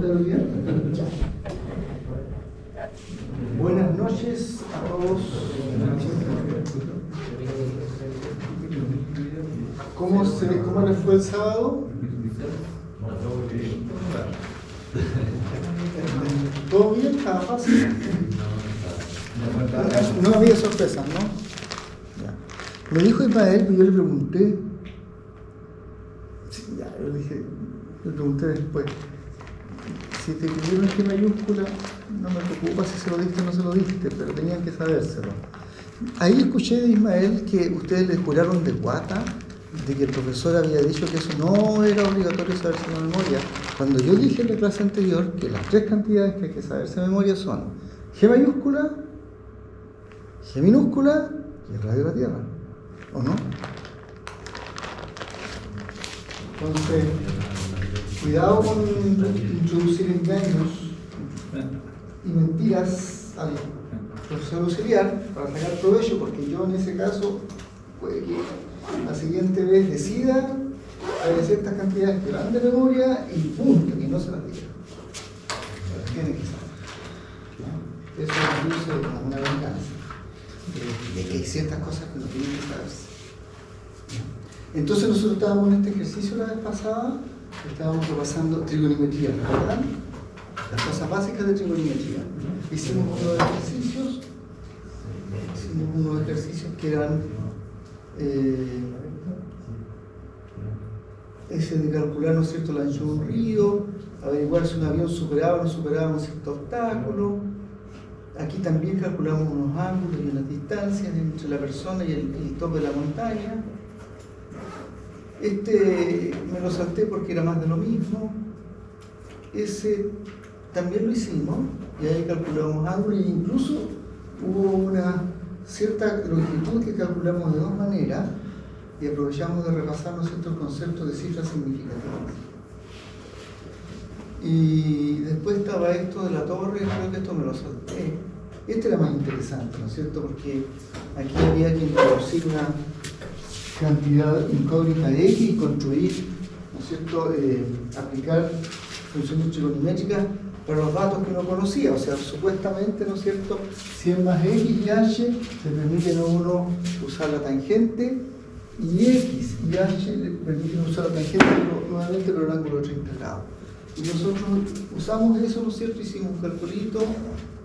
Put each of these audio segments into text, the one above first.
ustedes hoy día? Buenas noches a todos. ¿Cómo les fue el sábado? ¿Todo bien? ¿Estaba fácil? No había sorpresas, ¿no? Ya. Me dijo Ismael, pues yo le pregunté. Sí, ya, le pregunté después. Si te pidieron G mayúscula, no me preocupa si se lo diste o no se lo diste, pero tenían que sabérselo. Ahí escuché de Ismael que ustedes le juraron de guata de que el profesor había dicho que eso no era obligatorio saberse de memoria, cuando yo dije en la clase anterior que las tres cantidades que hay que saberse de memoria son G mayúscula, G minúscula y el radio de la Tierra, ¿o no? Entonces, cuidado con introducir engaños y mentiras al profesor auxiliar para sacar provecho, porque yo en ese caso puede que la siguiente vez decida hay ciertas cantidades que van de memoria y punto, y no se las diga. Las tiene que saber. Eso induce a una venganza de que hay ciertas cosas que no tienen que saberse. Entonces nosotros estábamos en este ejercicio la vez pasada, estábamos repasando trigonometría, ¿verdad? Las cosas básicas de trigonometría. Hicimos unos ejercicios que eran ese de calcular, ¿no es cierto?, la anchura de un río, averiguar si un avión superaba o no superaba un cierto obstáculo. Aquí también calculamos unos ángulos y unas distancias entre la persona y el tope de la montaña. Me lo salté porque era más de lo mismo. Ese también lo hicimos y ahí calculamos ángulos e incluso hubo una cierta longitud que calculamos de dos maneras y aprovechamos de repasar, ¿no es cierto?, el concepto de cifras significativas. Y después estaba esto de la torre, creo que esto me lo salté. Este era más interesante, ¿no es cierto?, porque aquí había que introducir una cantidad incógnita de X y construir, ¿no es cierto?, aplicar funciones trigonométricas para los datos que no conocía. O sea, supuestamente, ¿no es cierto?, 100 más X y H le permiten a uno usar la tangente, y X y H le permiten usar la tangente nuevamente, pero el ángulo de 30 grados. Y nosotros usamos eso, ¿no es cierto?, hicimos un calculito,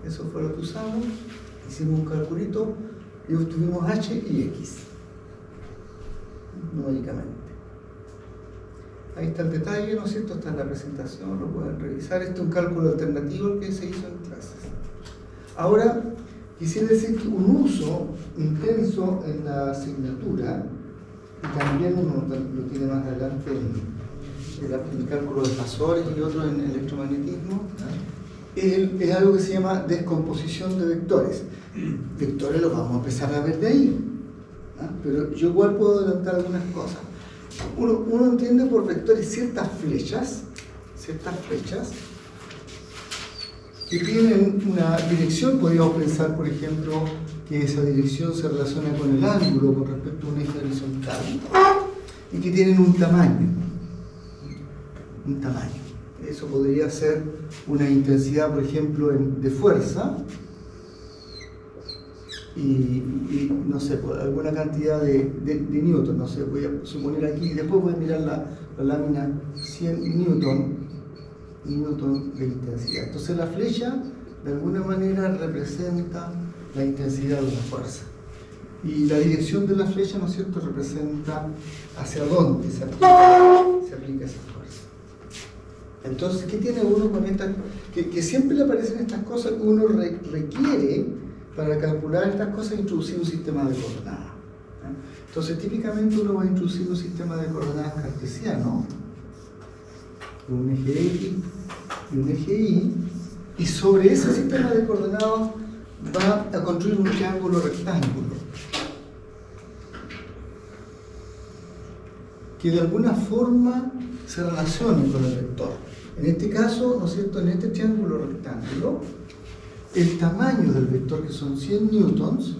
eso fue lo que usamos, hicimos un calculito y obtuvimos H y X numéricamente. Ahí está el detalle, ¿no es cierto?, está en la presentación, lo pueden revisar. Este es un cálculo alternativo al que se hizo en clases. Ahora, quisiera decir que un uso intenso en la asignatura, y también uno lo tiene más adelante en el cálculo de fasores y otro en electromagnetismo, es algo que se llama descomposición de vectores. Vectores los vamos a empezar a ver de ahí, pero yo igual puedo adelantar algunas cosas. Uno entiende por vectores ciertas flechas que tienen una dirección. Podríamos pensar, por ejemplo, que esa dirección se relaciona con el ángulo con respecto a un eje horizontal y que tienen un tamaño. Eso podría ser una intensidad, por ejemplo, de fuerza y no sé, alguna cantidad de newton, no sé, voy a suponer aquí, después voy a mirar la lámina, 100 newton de intensidad. Entonces la flecha de alguna manera representa la intensidad de una fuerza y la dirección de la flecha, ¿no es cierto?, representa hacia dónde se aplica esa fuerza. Entonces, ¿qué tiene uno con estas? Que siempre le aparecen estas cosas que uno requiere para calcular estas cosas, introducir un sistema de coordenadas. Entonces, típicamente uno va a introducir un sistema de coordenadas cartesiano, un eje X y un eje Y, y sobre ese sistema de coordenadas va a construir un triángulo rectángulo que de alguna forma se relacione con el vector. En este caso, ¿no es cierto?, en este triángulo rectángulo, el tamaño del vector, que son 100 newtons,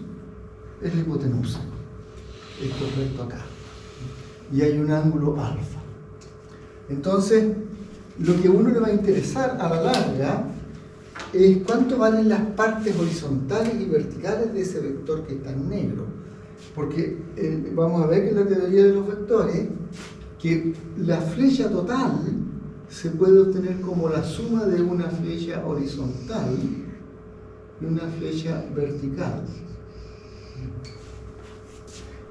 es la hipotenusa. Esto es recto acá. Y hay un ángulo alfa. Entonces, lo que a uno le va a interesar a la larga es cuánto valen las partes horizontales y verticales de ese vector que está en negro. Porque vamos a ver que en la teoría de los vectores, que la flecha total se puede obtener como la suma de una flecha horizontal y una flecha vertical,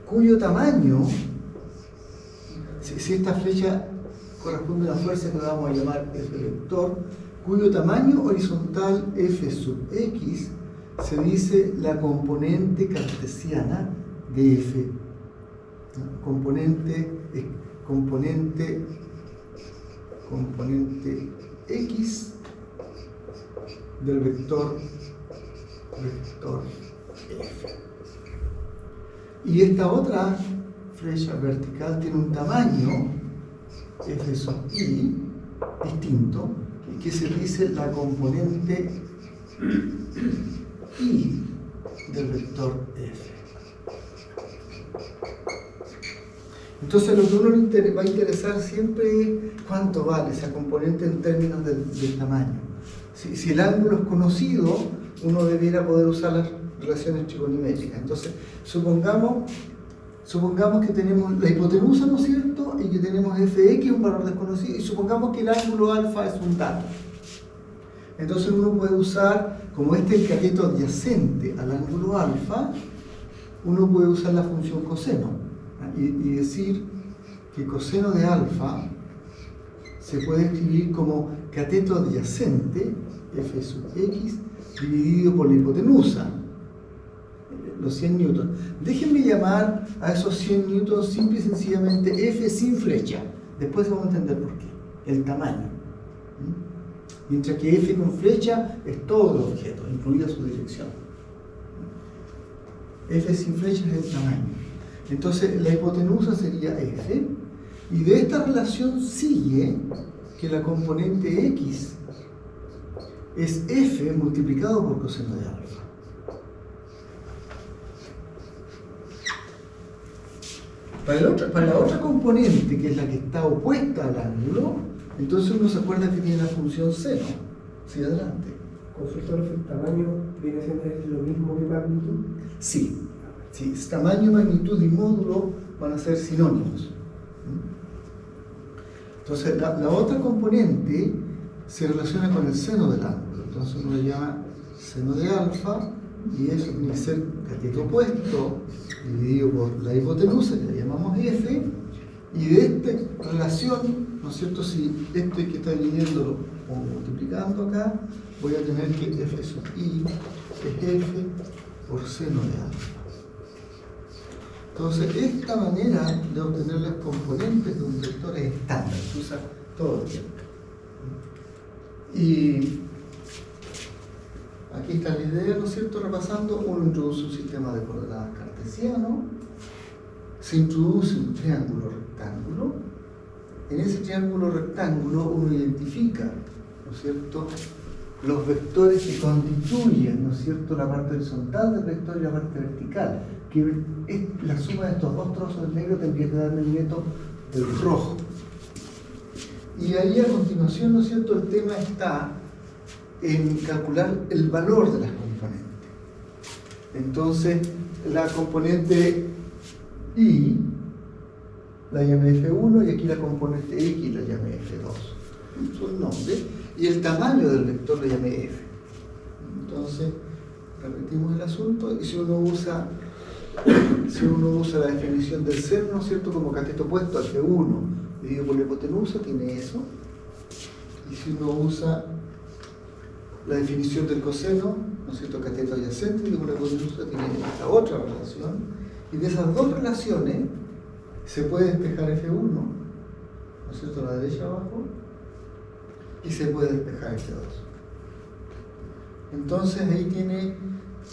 cuyo tamaño, si esta flecha corresponde a una fuerza que vamos a llamar F vector, cuyo tamaño horizontal F sub x se dice la componente cartesiana de F, ¿no? componente x del vector F. Y esta otra flecha vertical tiene un tamaño F sub i distinto, que se dice la componente i del vector F. Entonces lo que a uno le va a interesar siempre es cuánto vale esa componente en términos del tamaño. Si el ángulo es conocido, uno debiera poder usar las relaciones trigonométricas. Entonces, supongamos que tenemos la hipotenusa, ¿no es cierto? Y que tenemos fx, un valor desconocido, y supongamos que el ángulo alfa es un dato. Entonces uno puede usar, como este es el cateto adyacente al ángulo alfa, uno puede usar la función coseno y decir que coseno de alfa se puede escribir como cateto adyacente f sub x dividido por la hipotenusa, los 100 newtons. Déjenme llamar a esos 100 newtons simple y sencillamente f sin flecha. Después vamos a entender por qué, el tamaño. Mientras que f con flecha es todo el objeto, incluida su dirección. F sin flecha es el tamaño. Entonces la hipotenusa sería f, y de esta relación sigue que la componente x es f multiplicado por coseno de alfa. Para la otra componente, que es la que está opuesta al ángulo, entonces uno se acuerda que tiene la función seno. Sí, adelante. ¿Consultor, el tamaño viene siendo lo mismo que magnitud? Sí. Sí, tamaño, magnitud y módulo van a ser sinónimos. Entonces, la otra componente se relaciona con el seno del ángulo. Entonces uno le llama seno de alfa, y eso tiene que ser cateto opuesto dividido por la hipotenusa, que la llamamos f, y de esta relación, ¿no es cierto? Si esto que está dividiéndolo o multiplicando acá, voy a tener que f sub i es f por seno de alfa. Entonces, esta manera de obtener las componentes de un vector es estándar, se usa todo el tiempo. Y aquí está la idea, ¿no es cierto? Repasando, uno introduce un sistema de coordenadas cartesiano, se introduce un triángulo rectángulo. En ese triángulo rectángulo uno identifica, ¿no es cierto?, los vectores que constituyen, ¿no es cierto?, la parte horizontal del vector y la parte vertical, que es la suma de estos dos trozos del negro tendría que darme el neto del rojo. Y ahí a continuación, ¿no es cierto?, el tema está en calcular el valor de las componentes. Entonces, la componente y la llamé F1 y aquí la componente X la llamé F2. Son nombres. Y el tamaño del vector le llamé F. Entonces, repetimos el asunto, y si uno usa la definición del seno, ¿no es cierto?, como cateto opuesto al F1 dividido por la hipotenusa, tiene eso. Y si uno usa la definición del coseno, ¿no es cierto?, cateto adyacente dividido por la hipotenusa, tiene esta otra relación. Y de esas dos relaciones se puede despejar F1, ¿no es cierto?, a la derecha abajo, y se puede despejar F2. Entonces ahí tiene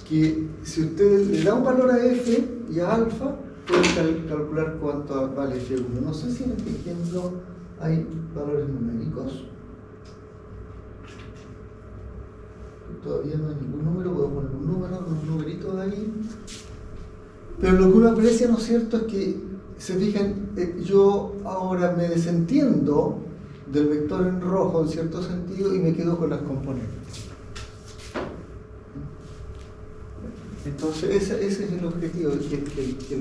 que, si usted le da un valor a F y a alfa, puede calcular cuánto vale F1. No sé si en este ejemplo hay valores numéricos. Todavía no hay ningún número, puedo poner un número, unos numeritos de ahí. Pero lo que uno aprecia, ¿no es cierto?, es que, se fijan, yo ahora me desentiendo del vector en rojo en cierto sentido y me quedo con las componentes. Entonces ese es el objetivo, que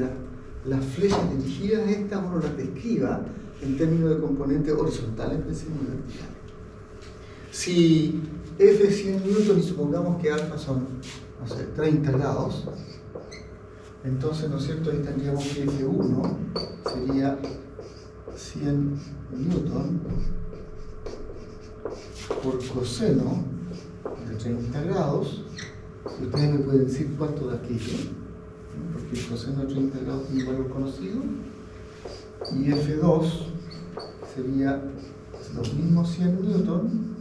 las flechas dirigidas estas uno las describa en términos de componentes horizontales, pensemos y verticales. Si F es 100 newton y supongamos que alfa son, no sé, 30 grados, entonces, ¿no es cierto?, ahí tendríamos que F1 sería 100 newton por coseno de 30 grados. Y ustedes me pueden decir cuánto da aquello, ¿no? Porque el coseno de 30 grados tiene un valor conocido. Y F2 sería los mismos 100 newton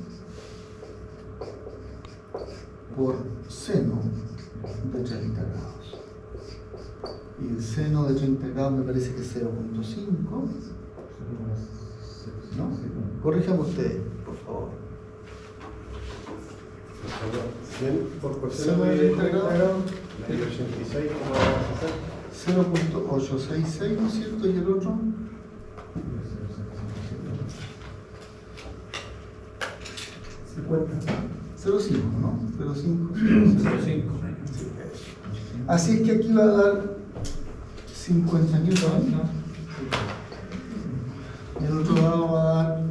por seno de 30 grados. Y el seno de 30 grados me parece que es 0.5. ¿No? Corríjame ustedes, por favor. 100 por coseno Seno de de 30 grados. 86,66. 0.866, ¿no es cierto? ¿Y el otro? 50. 0.5, ¿no? 0.5. Así es que aquí va a dar 50 newton, ¿no? Y el otro lado va a dar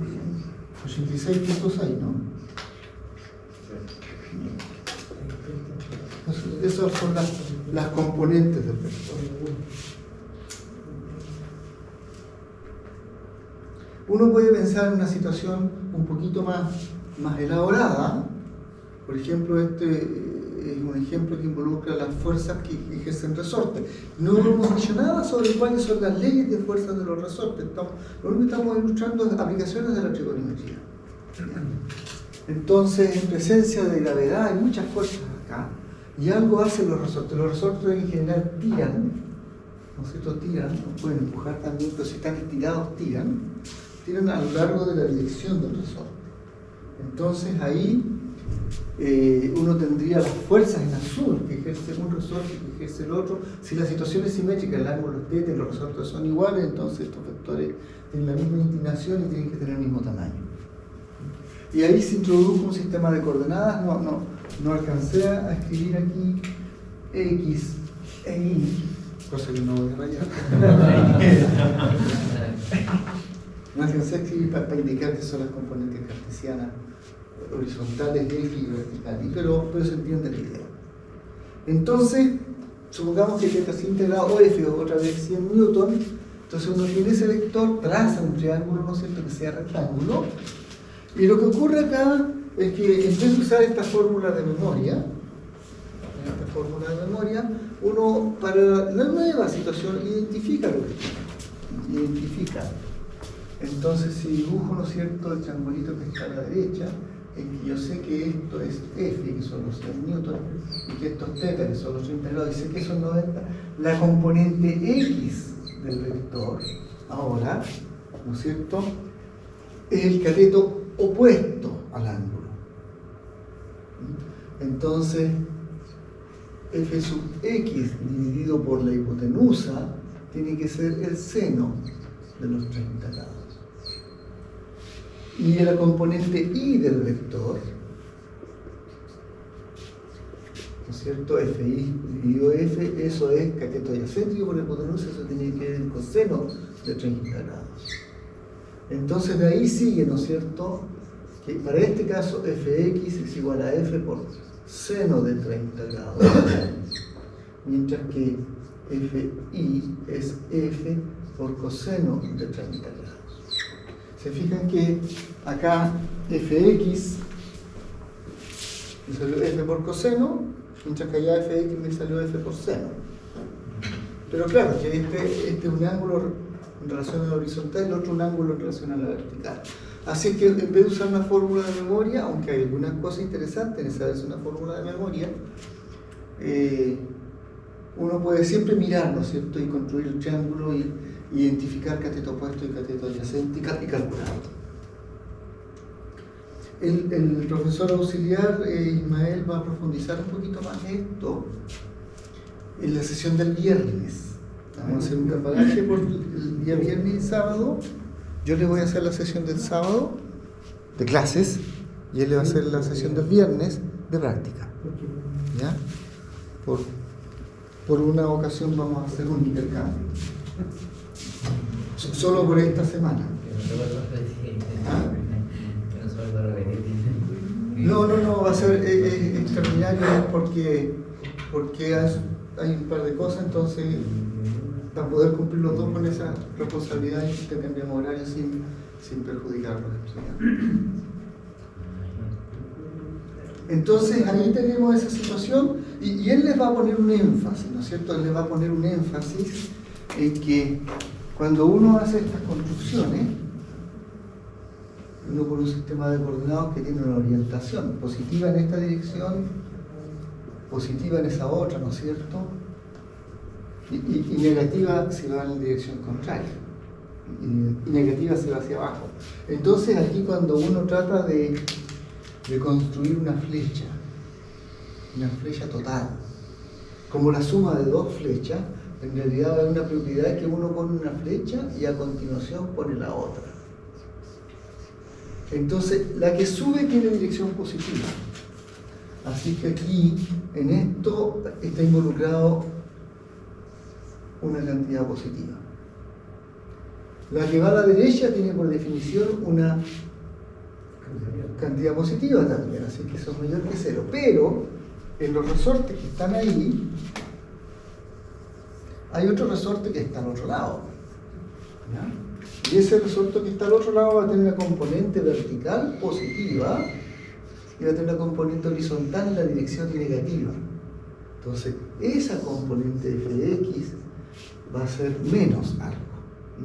86.6, ¿no? Entonces, esas son las componentes del vector. Uno puede pensar en una situación un poquito más elaborada. Por ejemplo, este es un ejemplo que involucra las fuerzas que ejercen resortes. No hemos dicho nada sobre cuáles son las leyes de fuerzas de los resortes. Lo único que estamos ilustrando es aplicaciones de la trigonometría. Entonces, en presencia de gravedad hay muchas fuerzas acá, y algo hacen los resortes. Los resortes en general tiran, ¿no es cierto? Tiran, no pueden empujar también, pero si están estirados tiran a lo largo de la dirección del resorte. Entonces ahí uno tendría las fuerzas en azul que ejerce un resorte y que ejerce el otro. Si la situación es simétrica, el ángulo es θ y los resortes son iguales, entonces estos vectores tienen la misma inclinación y tienen que tener el mismo tamaño. Y ahí se introdujo un sistema de coordenadas. No alcancé a escribir aquí X e Y, cosa que no voy a rayar. No alcancé a escribir para indicar que son las componentes cartesianas horizontales, F y verticales, pero se entiende la idea. Entonces, supongamos que θ se integra o F otra vez 100 newton, entonces uno tiene ese vector, traza un triángulo, ¿no es cierto?, que sea rectángulo, y lo que ocurre acá es que en vez de usar esta fórmula de memoria, uno para la nueva situación identifica lo que tiene, identifica. Entonces, si dibujo, ¿no es cierto?, el triangulito que está a la derecha, en que yo sé que esto es F, que son los 100 newton, y que esto es θ, que son los 30 grados, y sé que son 90, la componente X del vector, ahora, ¿no es cierto?, es el cateto opuesto al ángulo. Entonces, F sub X dividido por la hipotenusa tiene que ser el seno de los 30 grados. Y la componente Y del vector, ¿no es cierto?, Fi dividido F, eso es cateto adyacente por la hipotenusa, eso tiene que ver el coseno de 30 grados. Entonces de ahí sigue, ¿no es cierto?, que para este caso Fx es igual a F por seno de 30 grados, mientras que Fi es F por coseno de 30 grados. Se fijan que acá Fx me salió F por coseno, mientras que allá Fx me salió F por seno. Pero claro, que este es un ángulo en relación a la horizontal y el otro un ángulo en relación a la vertical. Así que en vez de usar una fórmula de memoria, aunque hay algunas cosas interesantes en saberse una fórmula de memoria, uno puede siempre mirar, ¿no es cierto?, y construir el triángulo y identificar cateto opuesto y cateto adyacente y calcularlo. El profesor auxiliar Ismael va a profundizar un poquito más esto en la sesión del viernes. Vamos a hacer un caparaje por el día viernes y sábado. Yo les voy a hacer la sesión del sábado de clases y él le va a hacer la sesión del viernes de práctica. ¿Ya? Por una ocasión vamos a hacer un intercambio. Solo por esta semana. ¿Ah? No, va a ser extraordinario porque hay un par de cosas, entonces para poder cumplir los dos con esa responsabilidad intercambiamos horarios sin perjudicar a los estudiantes. Entonces ahí tenemos esa situación y él les va a poner un énfasis, ¿no es cierto? Él les va a poner un énfasis en que cuando uno hace estas construcciones, uno pone un sistema de coordenados que tiene una orientación positiva en esta dirección, positiva en esa otra, ¿no es cierto? Y negativa si va en la dirección contraria. Y negativa si va hacia abajo. Entonces aquí cuando uno trata de construir una flecha total, como la suma de dos flechas, en realidad hay una propiedad que uno pone una flecha y a continuación pone la otra. Entonces, la que sube tiene dirección positiva. Así que aquí, en esto, está involucrado una cantidad positiva. La que va a la derecha tiene por definición una cantidad positiva también, así que eso es mayor que cero. Pero, en los resortes que están ahí, hay otro resorte que está al otro lado. ¿Ya? Y ese resorte que está al otro lado va a tener una componente vertical positiva y va a tener una componente horizontal en la dirección negativa. Entonces, esa componente fx va a ser menos algo.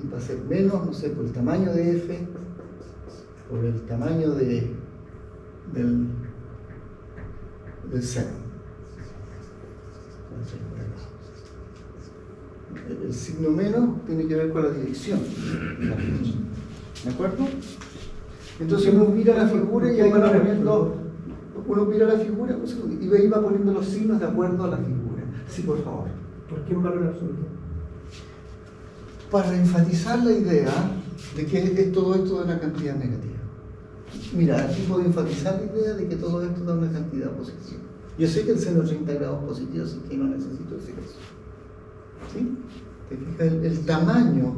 ¿Sí? Va a ser menos, no sé, por el tamaño de f, por el tamaño del seno. El signo menos tiene que ver con la dirección de la flecha. ¿De acuerdo? Entonces uno mira la figura y ahí va poniendo, uno mira la figura y ahí va poniendo los signos de acuerdo a la figura. Sí, por favor. ¿Por qué un valor absoluto? Para enfatizar la idea de que es todo esto de una cantidad negativa. Mira, aquí puedo enfatizar la idea de que todo esto da una cantidad positiva. Yo sé que el seno 30 grados positivo, así que no necesito decir eso. ¿Sí? ¿Te fijas? El tamaño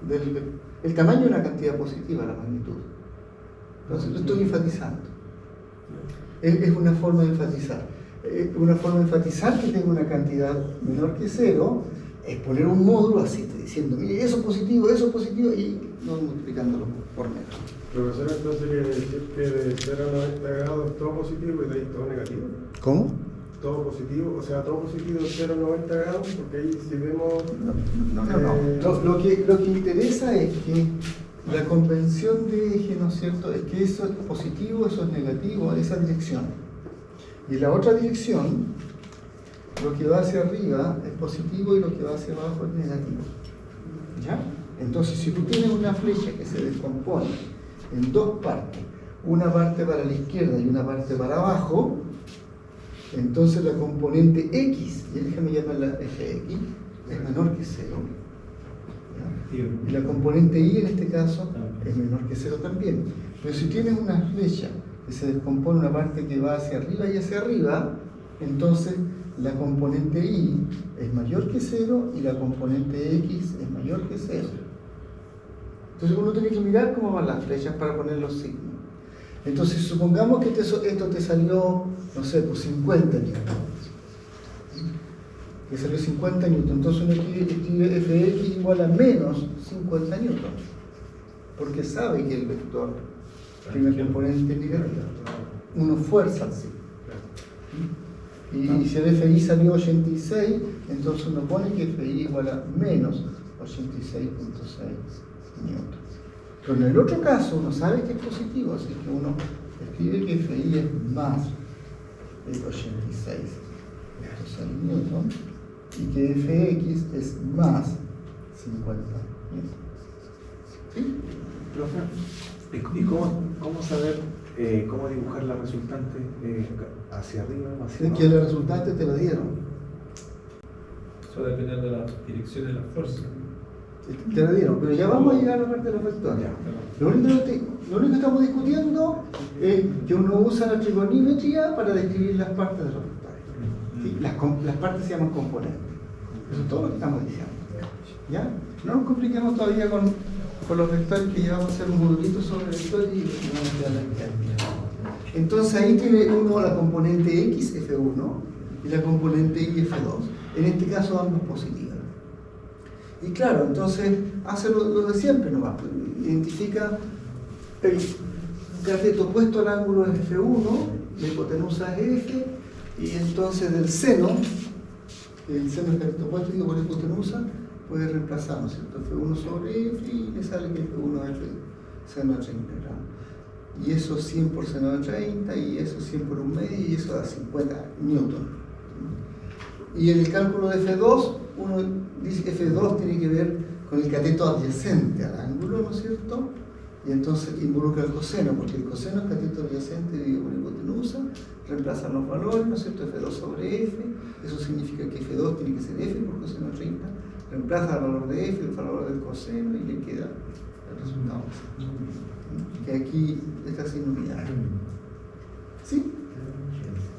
de una cantidad positiva, la magnitud. Entonces lo estoy enfatizando. Es una forma de enfatizar. Una forma de enfatizar que tengo una cantidad menor que cero es poner un módulo así, diciendo, mire, eso es positivo, y no multiplicándolo por menos. Profesor, entonces quiere decir que de 0 a 90 grados todo positivo y de ahí todo negativo. ¿Cómo? Todo positivo, o sea, todo positivo de 0 a 90 grados, porque ahí si vemos... No. Lo que interesa es que la convención de eje, ¿no es cierto?, es que eso es positivo, eso es negativo, esa dirección. Y la otra dirección, lo que va hacia arriba es positivo y lo que va hacia abajo es negativo. ¿Ya? Entonces, si tú tienes una flecha que se descompone en dos partes, una parte para la izquierda y una parte para abajo, entonces la componente x, y déjame llamarla fx, es menor que 0. ¿Ya? Y la componente y en este caso es menor que 0 también. Pero si tienes una flecha que se descompone una parte que va hacia arriba y hacia arriba, entonces la componente y es mayor que 0 y la componente x es mayor que 0. Entonces uno tiene que mirar cómo van las flechas para poner los signos. Entonces supongamos que esto te salió, no sé, pues 50 newtons. Que salió 50 newtons. Entonces uno escribe fx igual a menos 50 newtons. Porque sabe que el vector tiene componente negativa. Uno fuerza así. Y si el FI salió 86, entonces uno pone que FI igual a menos 86.6 newtons. Pero en el otro caso uno sabe que es positivo, así que uno escribe que FI es más de 86.6 newtons y que Fx es más 50 newtons. ¿Sí? Profe, ¿y cómo saber cómo dibujar la resultante hacia arriba o hacia Es abajo? que la resultante te la dieron. Eso depende de la dirección de la fuerza. Te lo dieron, pero ya vamos a llegar a la parte de los vectores. Lo único que estamos discutiendo es que uno usa la trigonometría para describir las partes de los vectores. ¿Sí? Las partes se llaman componentes. Eso es todo lo que estamos diciendo. ¿Ya? No nos compliquemos todavía con los vectores, que ya vamos a hacer un modulito sobre vectores y vamos a quedar la mitad. Entonces ahí tiene uno la componente X, F1, y la componente Y, F2. En este caso ambas positivas. Y claro, entonces hace lo de siempre nomás. Identifica el cateto opuesto al ángulo es F1, la hipotenusa es F, y entonces del seno, el seno es cateto opuesto, digo, por la hipotenusa, puede reemplazar, ¿no es cierto? F1 sobre F y le sale que F1 es seno de 30 grados. Y eso 100 por seno de 30, y eso 100 por un medio, y eso da 50 newton. Y en el cálculo de F2, uno dice que F2 tiene que ver con el cateto adyacente al ángulo, ¿no es cierto? Y entonces involucra el coseno, porque el coseno es cateto adyacente dividido por hipotenusa, reemplazan los valores, ¿no es cierto? F2 sobre F, eso significa que F2 tiene que ser F por coseno de 30, reemplaza el valor de F, el valor del coseno, y le queda el resultado. Que aquí está sin unidad. ¿Sí?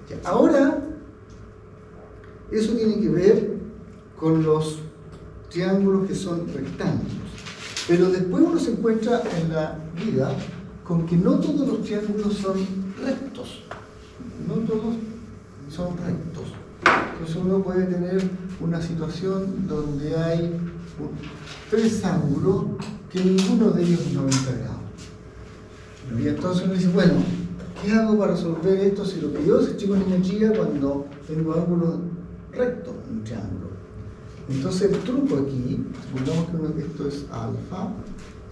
Ya. Ahora, eso tiene que ver con los triángulos que son rectángulos. Pero después uno se encuentra en la vida con que no todos los triángulos son rectos. No todos son rectos. Entonces uno puede tener una situación donde hay tres ángulos que ninguno de ellos es 90 grados. Y entonces uno dice, bueno, ¿qué hago para resolver esto si lo que yo sé trigonometría cuando tengo ángulos rectos en un triángulo? Entonces el truco aquí, supongamos que esto es alfa,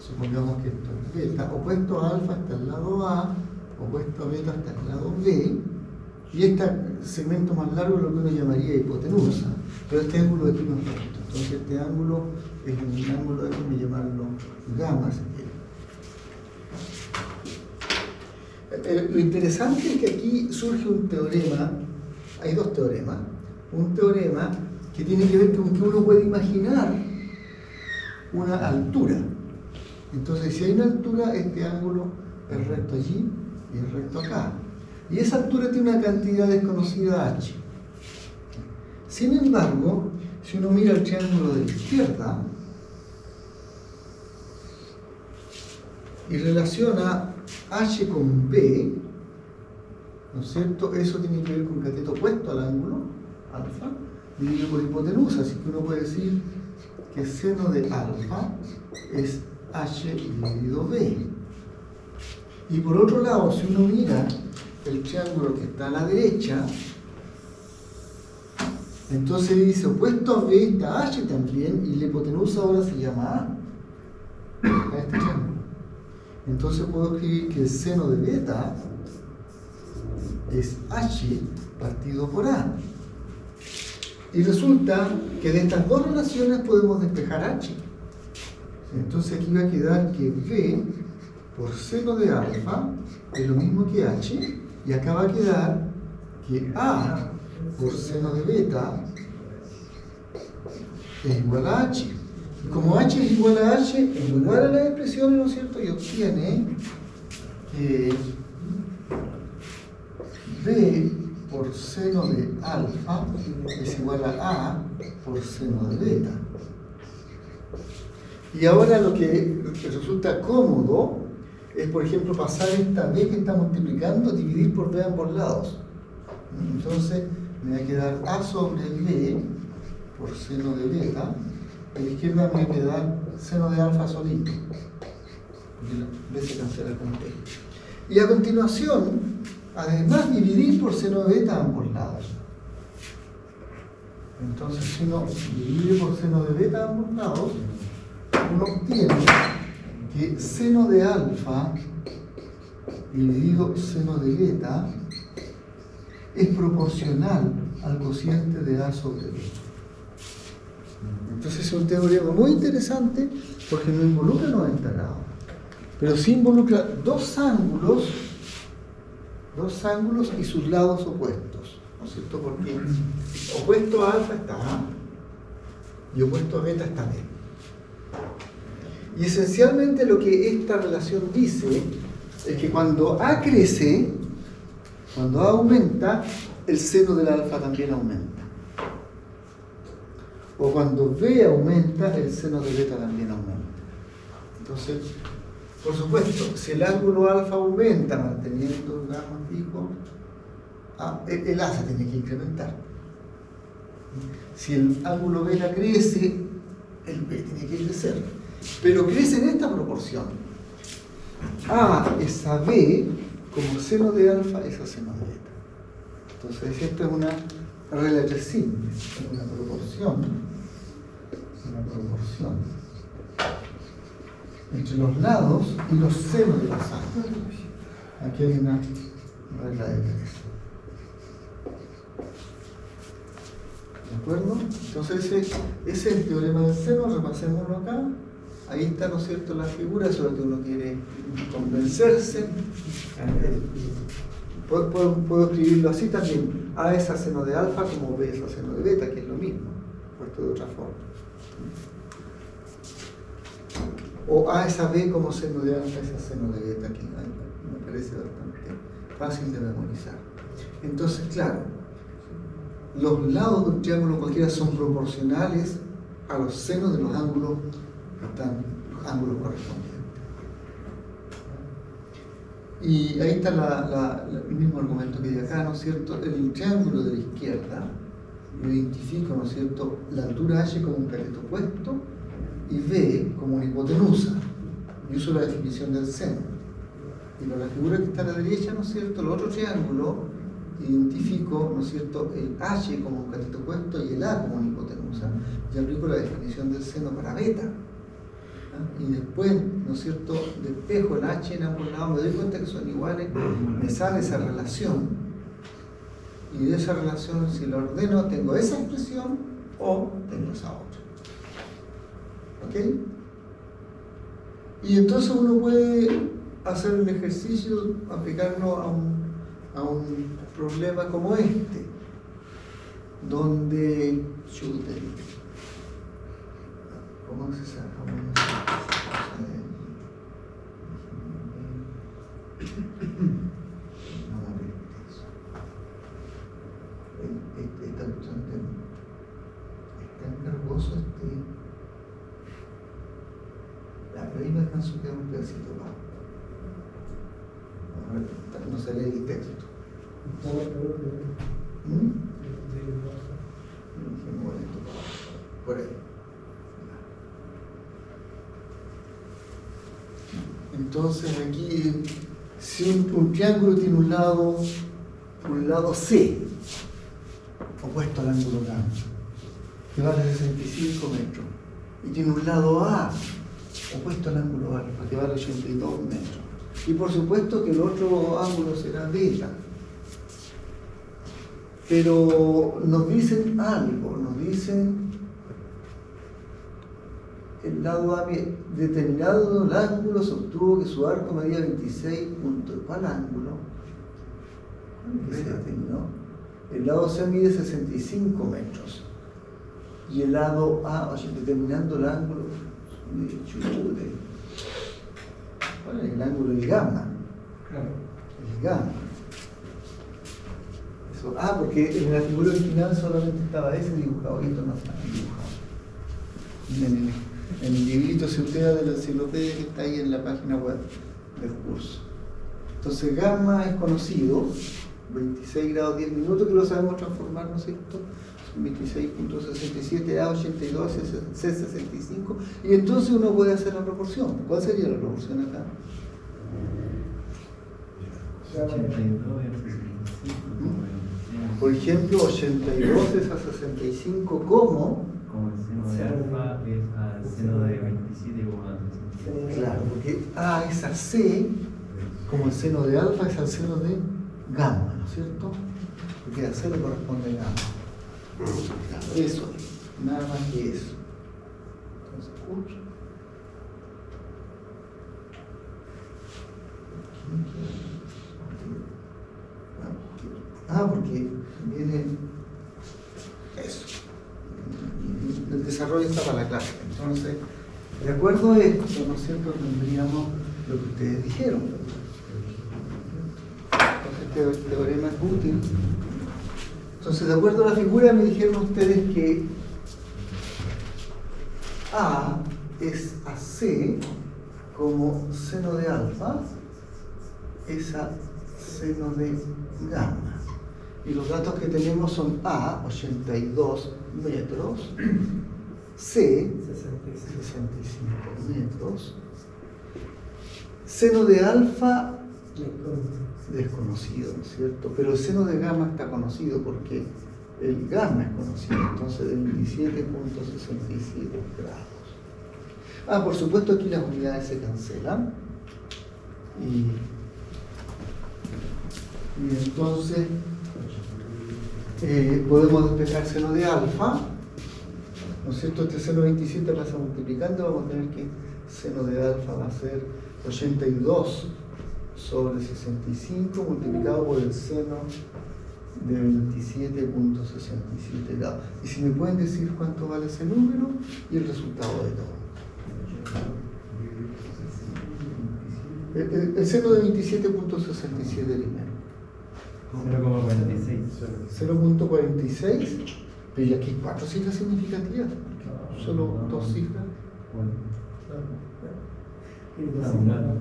supongamos que esto es beta, opuesto a alfa está al lado A, opuesto a beta está al lado B, y este segmento más largo es lo que uno llamaría hipotenusa, pero este ángulo de aquí no es recto. Entonces este ángulo es un ángulo, déjenme llamarlo gamma, si quieren. Lo interesante es que aquí surge un teorema, hay dos teoremas. Un teorema que tiene que ver con que uno puede imaginar una altura. Entonces, si hay una altura, este ángulo es recto allí y es recto acá. Y esa altura tiene una cantidad desconocida h. Sin embargo, si uno mira el triángulo de la izquierda y relaciona h con b, ¿no es cierto? Eso tiene que ver con cateto opuesto al ángulo, alfa, dividido por hipotenusa, así que uno puede decir que seno de alfa es h dividido b. Y por otro lado, si uno mira el triángulo que está a la derecha, entonces dice opuesto a b está h también, y la hipotenusa ahora se llama a este triángulo. Entonces puedo escribir que el seno de beta es h partido por a. Y resulta que de estas dos relaciones podemos despejar h. Entonces aquí va a quedar que b por seno de alfa es lo mismo que h, y acá va a quedar que a por seno de beta es igual a h. Y como h es igual a h, en lugar de las expresiones, ¿no es cierto?, y obtiene que b por seno de alfa es igual a por seno de beta. Y ahora lo que resulta cómodo es, por ejemplo, pasar esta b que está multiplicando, dividir por b a ambos lados. Entonces me va a quedar a sobre b por seno de beta, a la izquierda me va a quedar seno de alfa solito, porque la b se cancela con t. Y a continuación, además, dividir por seno de beta a ambos lados. Entonces, si uno divide por seno de beta a ambos lados, uno obtiene que seno de alfa dividido seno de beta es proporcional al cociente de a sobre b. Entonces es un teorema muy interesante porque no involucra 90 grados, pero sí involucra dos ángulos y sus lados opuestos, ¿no es cierto? Porque opuesto a alfa está a y opuesto a beta está b. Y esencialmente lo que esta relación dice es que cuando A crece, cuando A aumenta, el seno del alfa también aumenta. O cuando B aumenta, el seno de beta también aumenta. Entonces, por supuesto, si el ángulo alfa aumenta manteniendo el gamma fijo, el A se tiene que incrementar. Si el ángulo beta crece, el B tiene que crecer. Pero crece en esta proporción. A es a B como seno de alfa es a seno de beta. Entonces esto es una regla simple, es una proporción entre los lados y los senos de los ángulos. Aquí hay una regla de 3. ¿De acuerdo? Entonces ese es el teorema del seno, repasémoslo acá. Ahí está, ¿no es cierto?, la figura sobre la que uno quiere convencerse. Puedo escribirlo así también. A es a seno de alfa como B es a seno de beta, que es lo mismo, puesto de otra forma. O A es a B como seno de alfa es a seno de beta, que me parece bastante fácil de memorizar. Entonces, claro, los lados de un triángulo cualquiera son proporcionales a los senos de los ángulos que están, los ángulos correspondientes. Y ahí está el mismo argumento que hay acá, ¿no es cierto? El triángulo de la izquierda, lo identifico, ¿no es cierto?, la altura h como un cateto opuesto y b como una hipotenusa. Y uso la definición del seno. Y para la figura que está a la derecha, ¿no es cierto?, el otro triángulo, identifico, ¿no es cierto?, el h como un cateto opuesto y el a como una hipotenusa. Y aplico la definición del seno para beta. Y después, ¿no es cierto?, despejo el h en ambos lados, me doy cuenta que son iguales, me sale esa relación, y de esa relación, si la ordeno, tengo esa expresión o tengo esa otra. ¿Ok? Y entonces uno puede hacer el ejercicio, aplicarlo a un problema como este, donde ¿cómo se saca? Esta cuestión es tan cargoso pero ahí me alcanzo a quedar un pedacito más. No se lee el texto. Por ahí. Entonces aquí, si un triángulo tiene un lado C, opuesto al ángulo gamma, que vale 65 metros, y tiene un lado A, opuesto al ángulo alfa, que vale 82 metros. Y por supuesto que el otro ángulo será beta. Pero nos dicen algo, nos dicen el lado A determinado el ángulo se obtuvo que su arco medía 26 puntos. ¿Cuál ángulo? ¿Cuál se determinó? El lado C mide 65 metros. Y el lado A, determinando el ángulo, ¿cuál es el ángulo del gamma? El gamma. Eso, porque en la figura original solamente estaba ese dibujado y esto no está dibujado. En el librito se utiliza de la enciclopedia que está ahí en la página web del curso. Entonces gamma es conocido, 26 grados 10 minutos, que lo sabemos transformar, ¿no es cierto? 26.67 A82 C65, y entonces uno puede hacer la proporción. ¿Cuál sería la proporción acá? 82 Por ejemplo, 82 es a 65 como el seno de alfa es al seno de 27,65. Claro, porque A es a C como el seno de alfa es al seno de gamma, ¿no es cierto? Porque a C le corresponde gamma. Claro, eso, nada más que eso. Entonces, porque viene eso. El desarrollo está para la clase. Entonces, De acuerdo a esto, ¿no es cierto?, tendríamos lo que ustedes dijeron. Entonces este teorema es útil. Entonces, de acuerdo a la figura, me dijeron ustedes que A es a C como seno de alfa, es a seno de gamma. Y los datos que tenemos son A, 82 metros, C, 65 metros, seno de alfa desconocido, ¿no es cierto? Pero el seno de gamma está conocido porque el gamma es conocido, entonces de 27.67 grados. Ah, por supuesto aquí las unidades se cancelan y entonces podemos despejar seno de alfa, ¿no es cierto? Este seno 27 pasa multiplicando, vamos a tener que seno de alfa va a ser 82 sobre 65 multiplicado por el seno de 27.67 grados. Y si me pueden decir cuánto vale ese número y el resultado de todo. El seno de 27.67 primero. 0,46. 0.46, pero y aquí 4 cifras significativas, solo 2 cifras.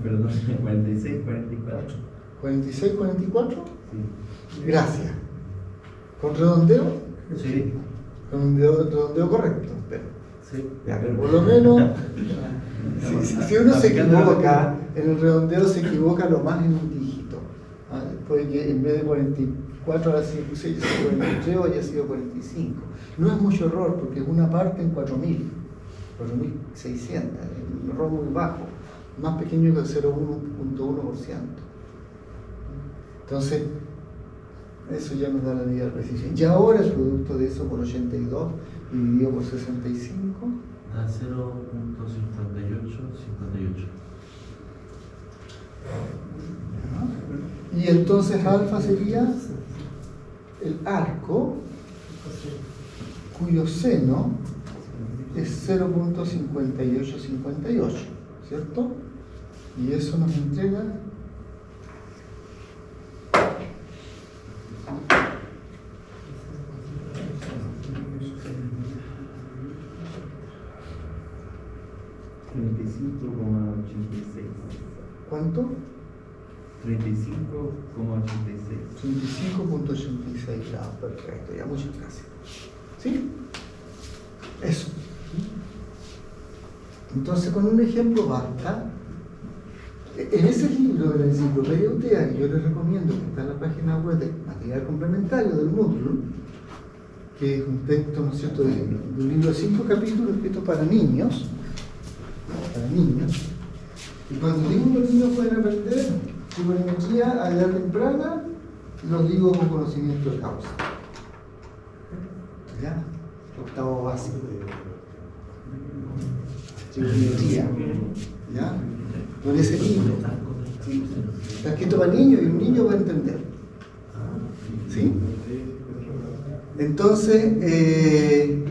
Perdón, 46, 44. 46, 44, Sí. gracias. ¿Con redondeo? Sí. Con un redondeo correcto, pero. Sí. Ya, pero por lo menos, si uno se equivoca, en el redondeo se equivoca lo más en un dígito. Puede que en vez de 44 haya sido 43 o haya sido 45. No es mucho error porque es una parte en 4.000, 4.600, un error muy bajo, más pequeño que el 0,1%. Entonces, eso ya nos da la medida de precisión. Y ahora el producto de eso por 82 dividido por 65. Da 0.5858. Y entonces alfa sería el arco cuyo seno es 0.5858, ¿cierto? Y eso nos entrega ¿cuánto? 35,86. 35.86 grados, perfecto, ya muchas gracias. ¿Sí? Eso. Entonces, con un ejemplo basta. En ese libro de la enciclopedia UTEA, que yo les recomiendo, que está en la página web de material complementario del módulo, que es un texto, ¿no es cierto?, de un libro de 5 capítulos escrito para niños, y cuando digo que los niños pueden aprender trigonometría a edad temprana, los digo con conocimiento de causa. ¿Ya? Octavo básico. Trigonometría. ¿Ya? Con ese libro. ¿Sí? Está escrito para niños y un niño va a entender. ¿Sí? Entonces, ¿qué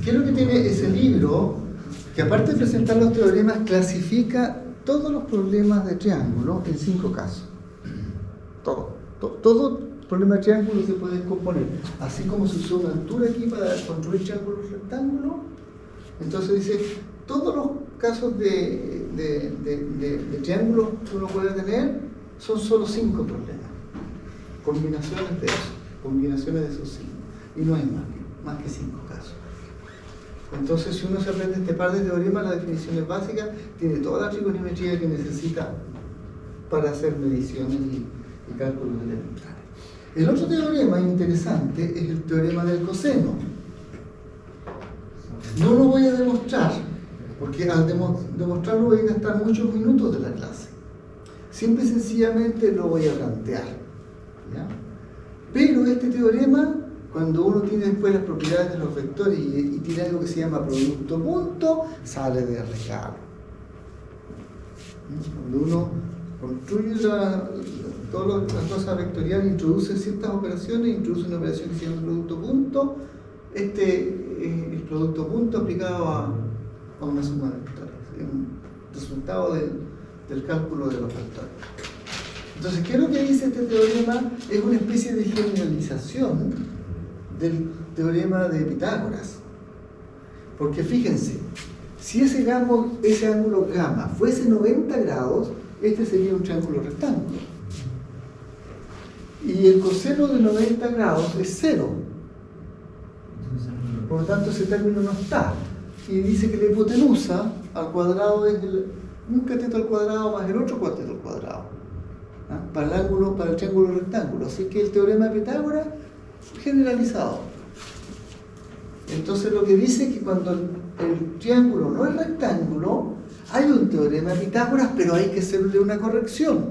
es lo que tiene ese libro? Que aparte de presentar los teoremas, clasifica todos los problemas de triángulo en 5 casos. Todo problema de triángulo se puede componer. Así como se usó una altura aquí para construir triángulos rectángulos, entonces dice, todos los casos de triángulos que uno puede tener son solo 5 problemas. Combinaciones de eso, combinaciones de esos 5. Y no hay más que 5 casos. Entonces, si uno se aprende este par de teoremas, las definiciones básicas, tiene toda la trigonometría que necesita para hacer mediciones y cálculos elementales. El otro teorema interesante es el teorema del coseno. No lo voy a demostrar, porque al demostrarlo voy a gastar muchos minutos de la clase. Simple y sencillamente lo voy a plantear, ¿ya? Pero este teorema, cuando uno tiene después las propiedades de los vectores y tiene algo que se llama producto punto, sale de regalo. Cuando uno construye todas las cosas vectoriales, introduce ciertas operaciones, introduce una operación que se llama producto punto, el producto punto aplicado a una suma de vectores. Es un resultado del cálculo de los vectores. Entonces, ¿qué es lo que dice este teorema? Es una especie de generalización del teorema de Pitágoras. Porque fíjense, si ese ángulo gamma fuese 90 grados, este sería un triángulo rectángulo. Y el coseno de 90 grados es 0. Por lo tanto, ese término no está. Y dice que la hipotenusa al cuadrado es un cateto al cuadrado más el otro cateto al cuadrado. ¿Ah? Para el triángulo rectángulo. Así que el teorema de Pitágoras generalizado. Entonces lo que dice es que cuando el triángulo no es rectángulo, hay un teorema de Pitágoras, pero hay que hacerle una corrección,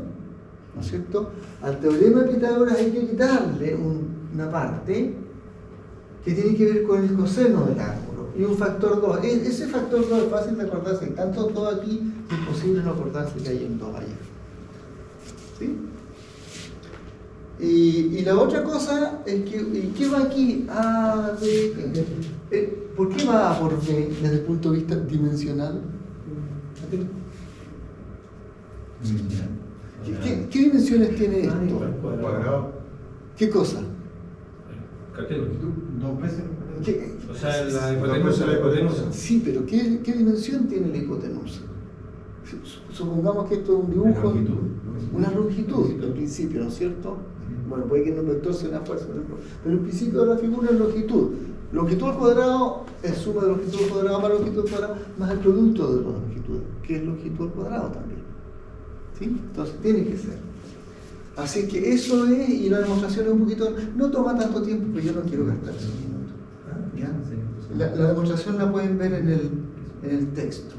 ¿no es cierto? Al teorema de Pitágoras hay que quitarle una parte que tiene que ver con el coseno del ángulo y un factor 2. Ese factor 2 es fácil de acordarse, hay tantos 2 aquí, es imposible no acordarse que hay un 2 allá. ¿Sí? Y la otra cosa es que, ¿qué va aquí? A, B. ¿Por qué va A por B desde el punto de vista dimensional? ¿Qué dimensiones tiene esto? Cuadrado. ¿Qué cosa? Dos veces. O sea, la hipotenusa. Sí, pero ¿qué dimensión tiene la hipotenusa? Supongamos que esto es un dibujo, una longitud en principio, ¿no es cierto? Bueno, puede que en un vector sea una fuerza, pero el principio de la figura es longitud. Longitud al cuadrado es suma de longitud al cuadrado más longitud al cuadrado más el producto de las longitudes, que es longitud al cuadrado también. ¿Sí? Entonces tiene que ser. Así que eso es, y la demostración es un poquito, no toma tanto tiempo, pero yo no quiero gastar esos minutos. ¿Ya? La demostración la pueden ver en el texto.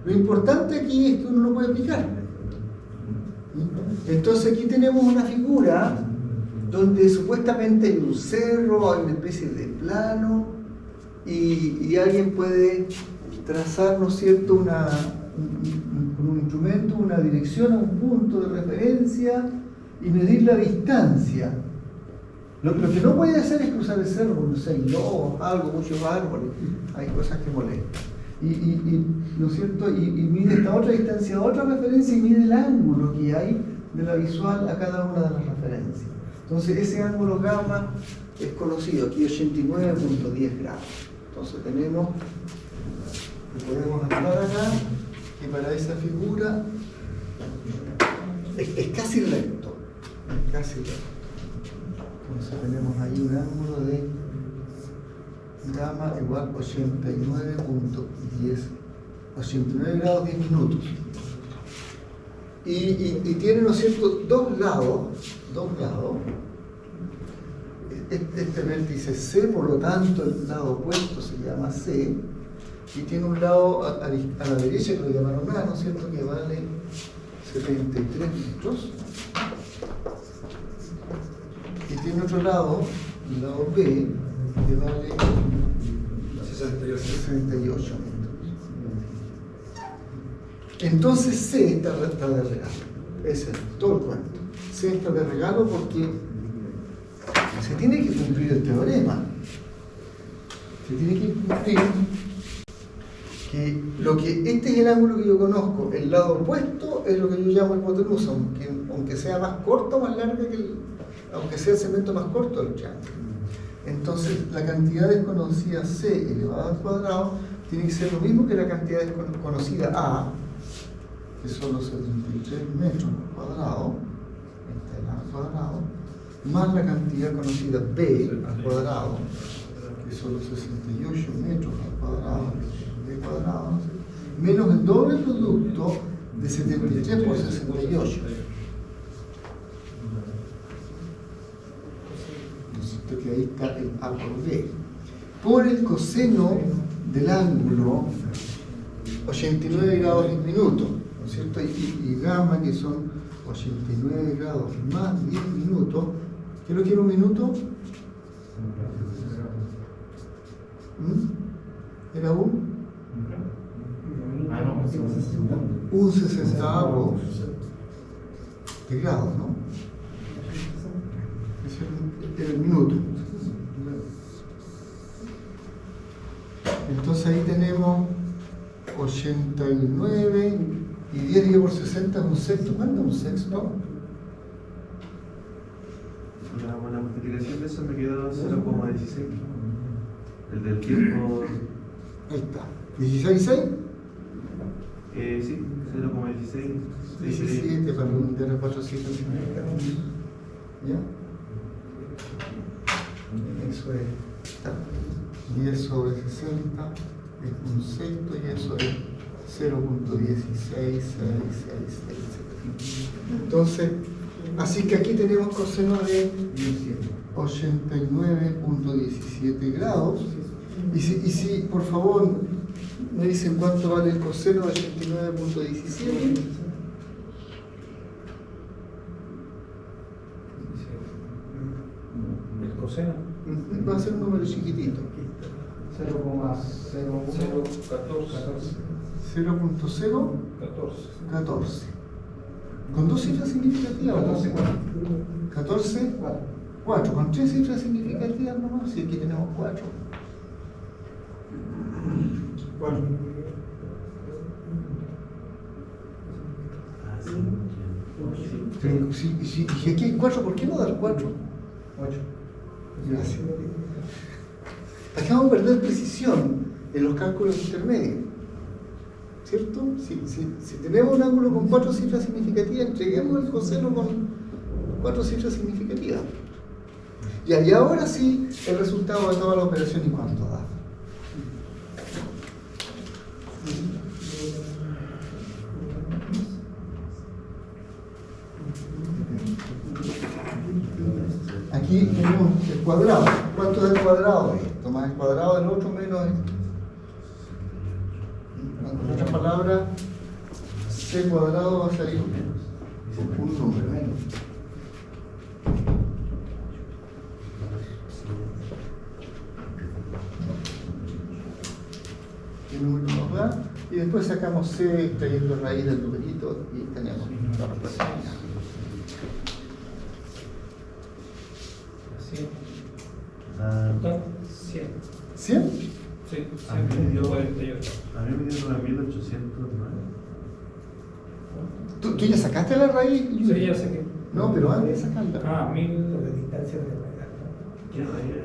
Lo importante aquí es que uno lo puede aplicar. Entonces aquí tenemos una figura donde supuestamente hay un cerro, hay una especie de plano, y alguien puede trazar, ¿no es cierto?, con un instrumento, una dirección a un punto de referencia y medir la distancia. Lo que no puede hacer es cruzar el cerro, no sé, lobos, algo, muchos árboles, hay cosas que molestan. ¿No es cierto? Y mide esta otra distancia, otra referencia, y mide el ángulo que hay de la visual a cada una de las referencias. Entonces ese ángulo gamma es conocido, aquí 89.10 grados. Entonces podemos anotar acá que para esa figura es casi recto. Es casi recto. Entonces tenemos ahí un ángulo de gamma igual 89 grados 10 minutos. Y tiene, ¿no es cierto?, dos lados. Este vértice C, por lo tanto el lado opuesto se llama C, y tiene un lado a la derecha que lo llamaron A, ¿no es cierto?, que vale 73 metros, y tiene otro lado, el lado B, que vale 68 metros. Entonces C está de regalo. Ese es todo el cuento. C está de regalo porque se tiene que cumplir el teorema. Se tiene que cumplir que este es el ángulo que yo conozco. El lado opuesto es lo que yo llamo hipotenusa, aunque sea más corto o más larga aunque sea el segmento más corto del triángulo. Entonces la cantidad desconocida C elevada al cuadrado tiene que ser lo mismo que la cantidad desconocida A, que son los 73 metros cuadrados, al cuadrado, más la cantidad conocida B al cuadrado, que son los 68 metros al cuadrado, B cuadrado, menos el doble producto de 73 por 68. Que ahí está el A por B. Por el coseno del ángulo 89 grados 10 minutos, ¿no es cierto? Y gamma, que son 89 grados más 10 minutos. ¿Qué es lo que era un minuto? ¿Era un 60avo de grados, ¿no? Ese era el minuto. Entonces ahí tenemos 89 y 10 dividido por 60 es un sexto. ¿Cuánto es un sexto? La multiplicación de eso me quedó 0,16. El del tiempo. Ahí está. ¿16,6? Sí, 0,16. 17 para unidad de 4 cifras. ¿Ya? Eso es 10 sobre 60 es un sexto y eso es 0.16666. Entonces, así que aquí tenemos coseno de 89.17 grados. Y si por favor me dicen cuánto vale el coseno de 89.17. El coseno. Va a ser un número chiquitito. 0.014. ¿Con dos cifras significativas? 14, 4. ¿Con tres cifras significativas nomás? Si aquí tenemos 4. Bueno. Si aquí hay 4, ¿por qué no dar 4? 8. Gracias. Aquí vamos a perder precisión en los cálculos intermedios. ¿Cierto? Si tenemos un ángulo con 4 cifras significativas, entreguemos el coseno con 4 cifras significativas. Y ahora sí, el resultado de toda la operación y cuánto da. Aquí tenemos el cuadrado. ¿Cuánto es el cuadrado de esto? Más el cuadrado del otro menos esto. En otras palabras, c cuadrado va a salir un número. ¿Qué número nos da? Y después sacamos c extrayendo raíz del numerito y tenemos la respuesta. Total, 100. ¿100? Sí, A mí me dio 48. 9.809. ¿Tú ya sacaste la raíz? Sí, ya sé que. No, pero antes de sacarla. Ah, 1000. La distancia de ¿Qué raíz?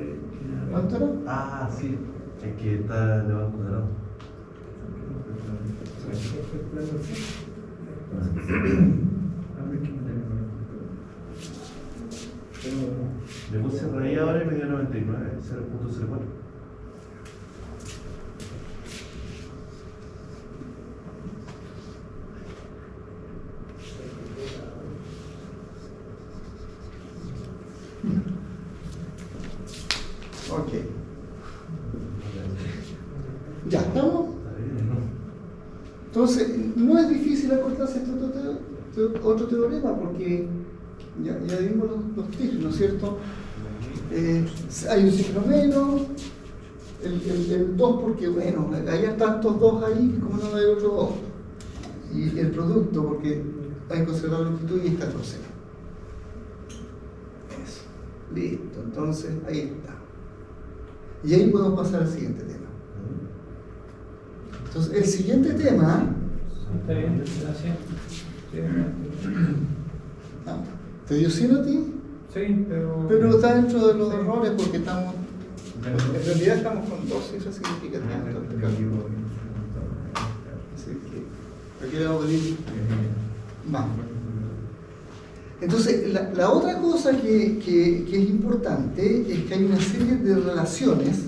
¿Cuánto era? Ah, sí. Es que está elevado al cuadrado. Le puse raíz ahora y me dio 99, 0.04. Ok. ¿Ya estamos? Entonces, no es difícil acordarse este otro teorema porque ya vimos los tips, ¿no es cierto? Hay un ciclo menos, el 2 porque, bueno, hay tantos 2 ahí como no hay otro 2. Y el producto porque hay que conservar la longitud y es 14. Eso. Listo, entonces ahí está. Y ahí podemos pasar al siguiente tema. Entonces, el siguiente tema. Está bien, gracias. ¿Te dio 100 a ti? Sí, pero. Pero está dentro de los errores porque estamos. En realidad estamos con 2 cifras significativas. Así que aquí le vamos a pedir más. Entonces, la otra cosa que es importante es que hay una serie de relaciones.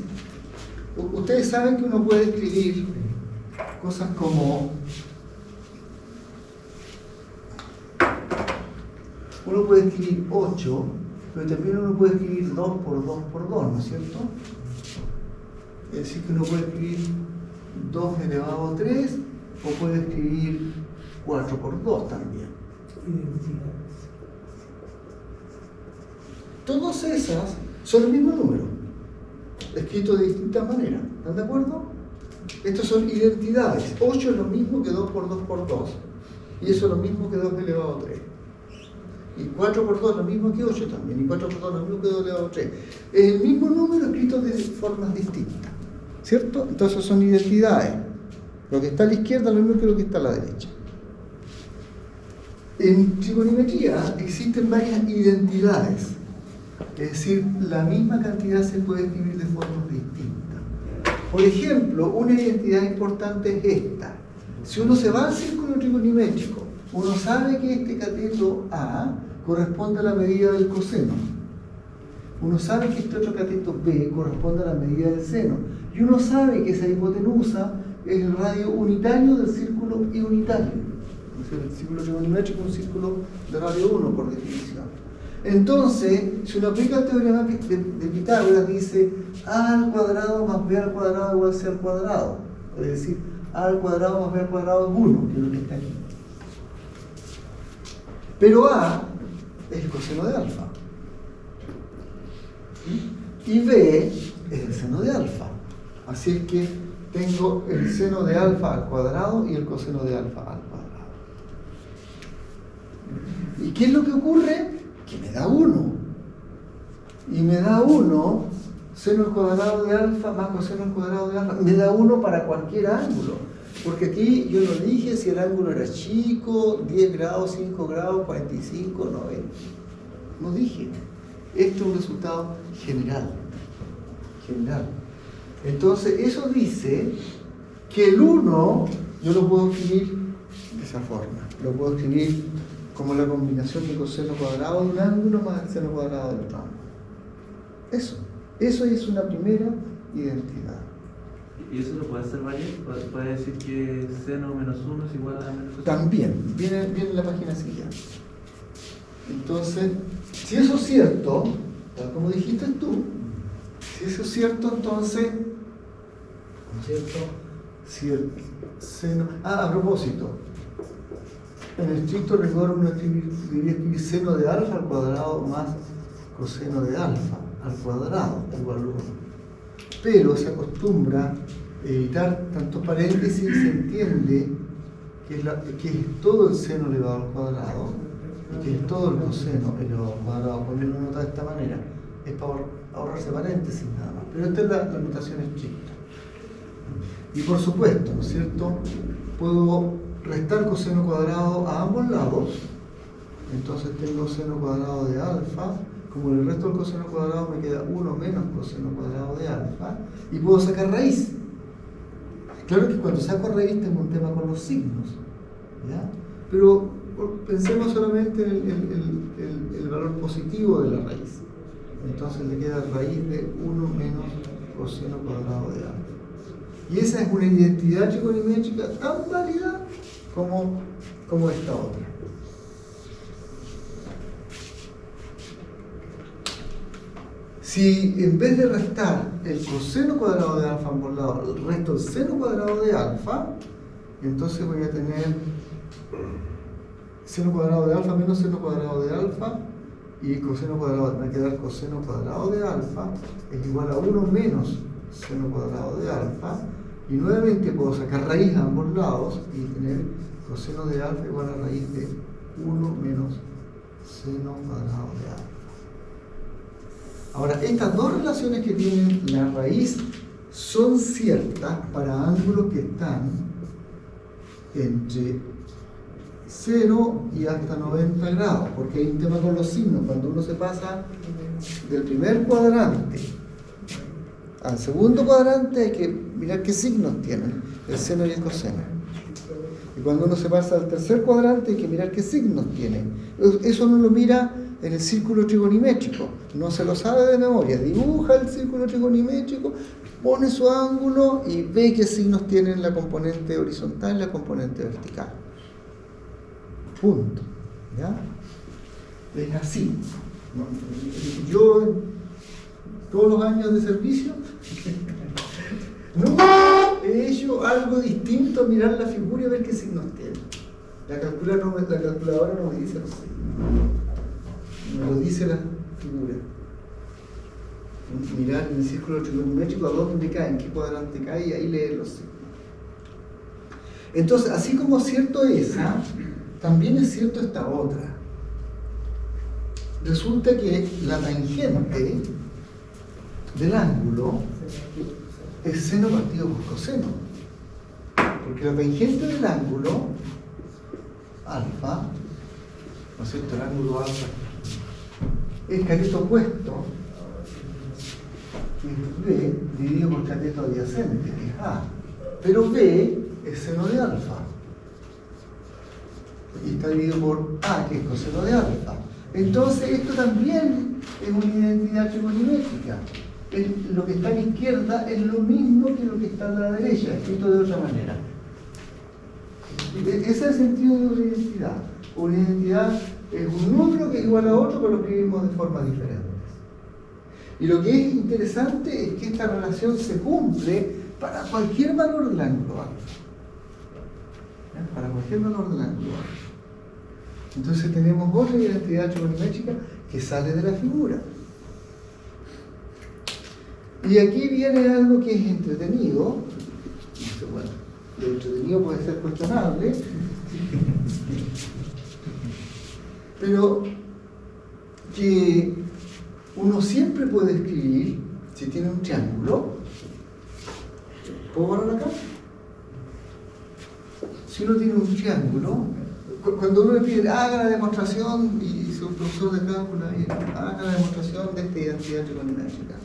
Ustedes saben que uno puede escribir cosas como uno puede escribir 8, pero también uno puede escribir 2 por 2 por 2, ¿no es cierto? Es decir, que uno puede escribir 2 elevado a 3 o puede escribir 4 por 2 también. Todas esas son el mismo número, escrito de distintas maneras. ¿Están de acuerdo? Estos son identidades. 8 es lo mismo que 2 por 2 por 2. Y eso es lo mismo que 2 elevado a 3. Y 4 por 2 es lo mismo que 8 también. Y 4 por 2 es lo mismo que 2 elevado a 3. Es el mismo número escrito de formas distintas. ¿cierto? Entonces son identidades. Lo que está a la izquierda es lo mismo que lo que está a la derecha. En trigonometría existen varias identidades, es decir, la misma cantidad se puede escribir de formas distintas. Por ejemplo, una identidad importante es esta. Si uno se va al círculo trigonométrico, uno sabe que este cateto A corresponde a la medida del coseno. Uno sabe que este otro cateto B corresponde a la medida del seno. Y uno sabe que esa hipotenusa es el radio unitario del círculo unitario. El círculo trigonométrico es un círculo de radio 1 por definición. Entonces, si uno aplica el teorema de Pitágoras, dice A al cuadrado más B al cuadrado igual a C al cuadrado. Es decir, A al cuadrado más B al cuadrado es 1, que es lo que está aquí. Pero A es el coseno de alfa. Y B es el seno de alfa. Así es que tengo el seno de alfa al cuadrado y el coseno de alfa al cuadrado. ¿Y qué es lo que ocurre? Que me da 1. Y me da 1, seno al cuadrado de alfa más coseno al cuadrado de alfa. Me da 1 para cualquier ángulo. Porque aquí yo no dije si el ángulo era chico, 10 grados, 5 grados, 45, 90. No dije. Esto es un resultado general. Entonces, eso dice que el 1 yo lo puedo escribir de esa forma. Lo puedo escribir como la combinación de coseno cuadrado de un ángulo más el seno cuadrado del otro ángulo. Eso es una primera identidad. ¿Y eso lo puede hacer variar? ¿Puede decir que seno menos 1 es igual a menos coseno? También, viene en la página siguiente. Entonces, si eso es cierto, tal como dijiste tú, si eso es cierto, entonces, ¿no es cierto? Si el seno... a propósito, en el estricto rigor uno debería escribir seno de alfa al cuadrado más coseno de alfa al cuadrado igual a 1. Pero se acostumbra a evitar tantos paréntesis y se entiende que es todo el seno elevado al cuadrado y que es todo el coseno elevado al cuadrado. Cuando uno nota de esta manera, es para ahorrarse paréntesis nada más. Pero esta es la notación estricta. Y por supuesto, ¿no es cierto? Puedo restar coseno cuadrado a ambos lados. Entonces tengo seno cuadrado de alfa. Como el resto del coseno cuadrado me queda 1 menos coseno cuadrado de alfa. Y puedo sacar raíz. Claro que cuando saco raíz tengo un tema con los signos, ¿ya? Pero pensemos solamente en el valor positivo de la raíz. Entonces le queda raíz de 1 menos coseno cuadrado de alfa. Y esa es una identidad trigonométrica tan válida como esta otra. Si en vez de restar el coseno cuadrado de alfa a ambos lados, resto el seno cuadrado de alfa, entonces voy a tener seno cuadrado de alfa menos seno cuadrado de alfa, y coseno cuadrado, me va a quedar coseno cuadrado de alfa es igual a 1 menos seno cuadrado de alfa, y nuevamente puedo sacar raíz a ambos lados y tener coseno de alfa igual a raíz de 1 menos seno cuadrado de alfa. Ahora, estas dos relaciones que tienen la raíz son ciertas para ángulos que están entre 0 y hasta 90 grados, porque hay un tema con los signos. Cuando uno se pasa del primer cuadrante al segundo cuadrante hay que mirar qué signos tienen, el seno y el coseno. Y cuando uno se pasa al tercer cuadrante hay que mirar qué signos tiene. Eso uno lo mira en el círculo trigonométrico, no se lo sabe de memoria, dibuja el círculo trigonométrico, pone su ángulo y ve qué signos tienen la componente horizontal y la componente vertical. Punto. ¿Ya? Es así. Yo, todos los años de servicio, nunca he hecho algo distinto a mirar la figura y ver qué signos tiene. La calculadora no me dice los signos. Me lo dice la figura. Mirar en el círculo trigonométrico a dónde cae, en qué cuadrante cae, y ahí leer los signos. Entonces, así como cierto esa, también es cierto esta otra. Resulta que la tangente del ángulo es seno partido por coseno. Porque la tangente del ángulo alfa, ¿no es cierto? El ángulo alfa es cateto opuesto, que es B dividido por cateto adyacente, que es A. Pero B es seno de alfa. Y está dividido por A, que es coseno de alfa. Entonces esto también es una identidad trigonométrica. Lo que está a la izquierda es lo mismo que lo que está a la derecha, escrito de otra manera. Ese es el sentido de una identidad. Una identidad es un número que es igual a otro, pero lo escribimos de forma diferente. Y lo que es interesante es que esta relación se cumple para cualquier valor del ángulo alfa. Para cualquier valor del ángulo alfa. Entonces tenemos otra identidad trigonométrica que sale de la figura. Y aquí viene algo que es entretenido. Bueno, lo entretenido puede ser cuestionable, pero que uno siempre puede escribir, si tiene un triángulo, ¿puedo borrar acá? Si uno tiene un triángulo, cuando uno le pide, haga la demostración, y su profesor de cálculo, haga la demostración de esta identidad trigonométrica,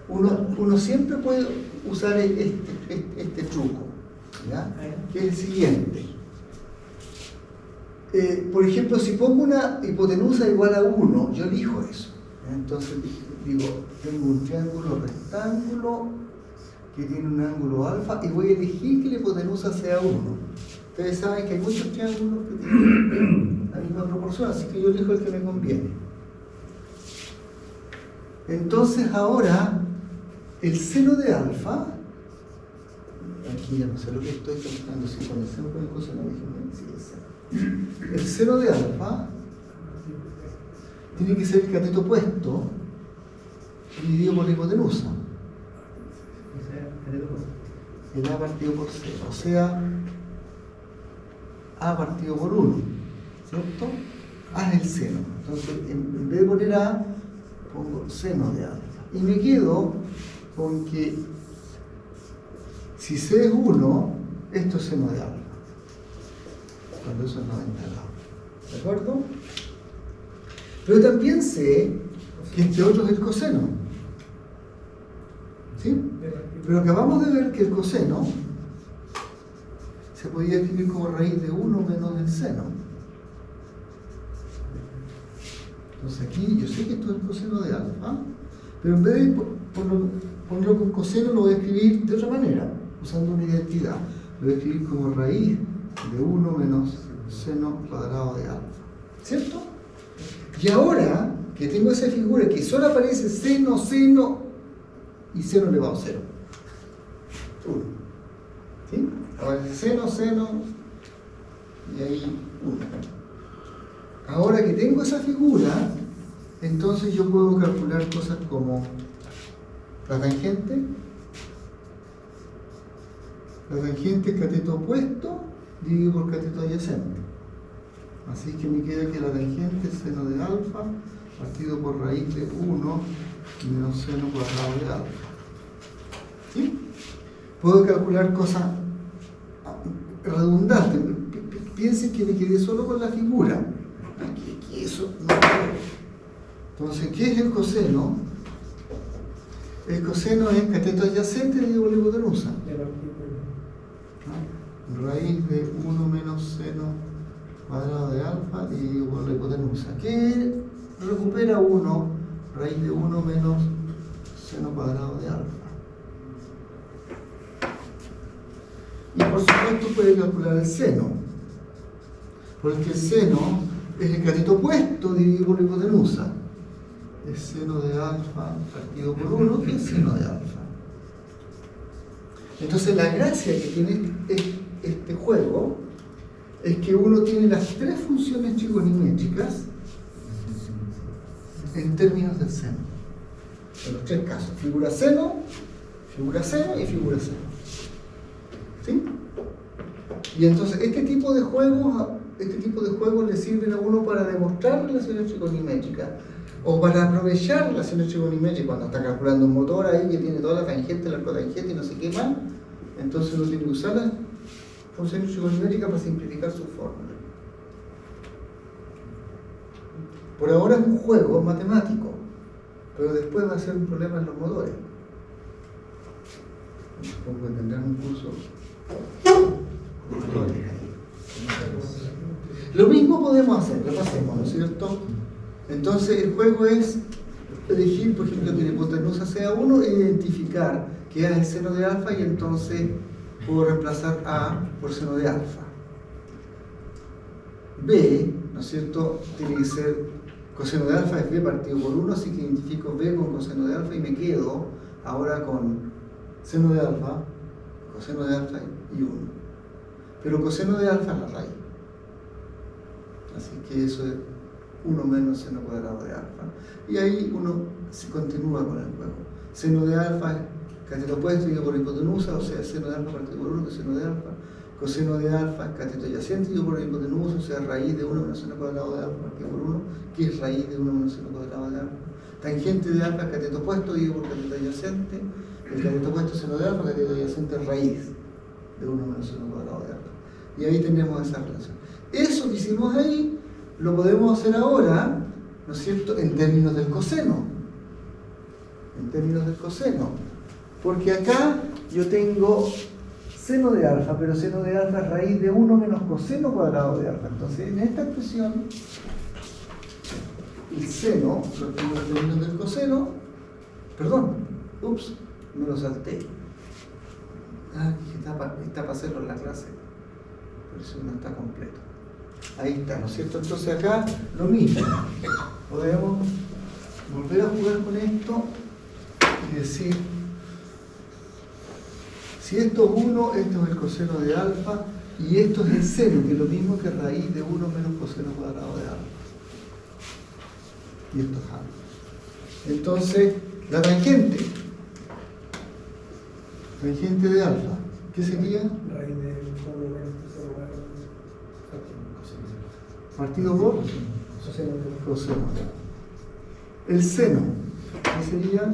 uno siempre puede usar este truco, ¿ya? Que es el siguiente. Por ejemplo, si pongo una hipotenusa igual a 1, yo elijo eso. Entonces digo, tengo un triángulo rectángulo que tiene un ángulo alfa y voy a elegir que la hipotenusa sea 1. Ustedes saben que hay muchos triángulos que tienen la misma proporción, así que yo elijo el que me conviene. Entonces ahora, el seno de alfa, aquí ya no sé lo que estoy calculando, si con el seno o con el coseno, sí, el seno de alfa tiene que ser el cateto opuesto dividido por la hipotenusa. El A partido por 0, o sea, A partido por 1, ¿cierto? A es el seno. Entonces, en vez de poner A, pongo seno de alfa. Y me quedo con que si C es 1, esto es seno de alfa. Cuando eso es 90 grados. ¿De acuerdo? Pero también sé que este otro es el coseno. ¿Sí? Pero acabamos de ver que el coseno se podía escribir como raíz de 1 menos el seno. Entonces aquí yo sé que esto es el coseno de alfa, pero en vez de ponerlo con coseno lo voy a escribir de otra manera, usando una identidad. Lo voy a escribir como raíz de 1 menos seno cuadrado de alfa. ¿Cierto? Y ahora que tengo esa figura que solo aparece seno, seno y seno elevado a 0. 1. ¿Sí? Ahora seno, seno y ahí 1. Ahora que tengo esa figura, entonces yo puedo calcular cosas como la tangente es cateto opuesto dividido por cateto adyacente. Así que me queda que la tangente es seno de alfa partido por raíz de 1 menos seno cuadrado de alfa. ¿Sí? Puedo calcular cosas redundantes. Piensen que me quedé solo con la figura. Aquí eso no puedo. Entonces, ¿qué es el coseno? El coseno es cateto adyacente dividido por la hipotenusa. Raíz de 1 menos seno cuadrado de alfa dividido por la hipotenusa, que recupera 1, raíz de 1 menos seno cuadrado de alfa. Y por supuesto puede calcular el seno, porque el seno es el cateto opuesto dividido por la hipotenusa. Es seno de alfa partido por 1, que es seno de alfa. Entonces la gracia que tiene este juego es que uno tiene las tres funciones trigonométricas en términos del seno. En los tres casos, figura seno y figura seno. ¿Sí? Y entonces este tipo de juegos le sirven a uno para demostrar relaciones trigonométricas, O para aprovechar relaciones trigonométricas, cuando está calculando un motor ahí que tiene toda la tangente, la cotangente y no sé qué más, entonces uno tiene que usar las funciones trigonométricas para simplificar su fórmula. Por ahora es un juego matemático, pero después va a ser un problema en los motores. Porque tendrán un curso. Lo mismo podemos hacer, repasemos, ¿no es cierto? Entonces el juego es elegir, por ejemplo, que la hipotenusa sea 1 e identificar que es el seno de alfa y entonces puedo reemplazar A por seno de alfa. B, ¿no es cierto? Tiene que ser coseno de alfa es B partido por 1, así que identifico B con coseno de alfa y me quedo ahora con seno de alfa, coseno de alfa y 1. Pero coseno de alfa es la raíz. Así que eso es 1 menos seno cuadrado de alfa. Y ahí uno se continúa con el juego. Seno de alfa es cateto opuesto dividido por hipotenusa, o sea, seno de alfa partido por 1 que es seno de alfa. Coseno de alfa es cateto adyacente dividido por hipotenusa, o sea, raíz de 1 menos seno cuadrado de alfa partido por 1, que es raíz de 1 menos seno cuadrado de alfa. Tangente de alfa es cateto opuesto dividido por cateto adyacente. El cateto opuesto es seno de alfa, cateto adyacente es raíz de 1 menos seno cuadrado de alfa. Y ahí tenemos esa relación. Eso que hicimos ahí lo podemos hacer ahora, ¿no es cierto?, en términos del coseno. En términos del coseno. Porque acá yo tengo seno de alfa, pero seno de alfa es raíz de 1 menos coseno cuadrado de alfa. Entonces, en esta expresión, el seno, lo tengo en términos del coseno, perdón, ups, me lo salté. Ah, está para hacerlo en la clase, pero eso no está completo. Ahí está, ¿no es cierto? Entonces acá lo mismo. Podemos volver a jugar con esto y decir, si esto es 1, esto es el coseno de alfa y esto es el seno, que es lo mismo que raíz de 1 menos coseno cuadrado de alfa. Y esto es alfa. Entonces, la tangente de alfa, ¿qué sería? Raíz de 1 menos coseno Partido por coseno. El seno, ¿qué sería?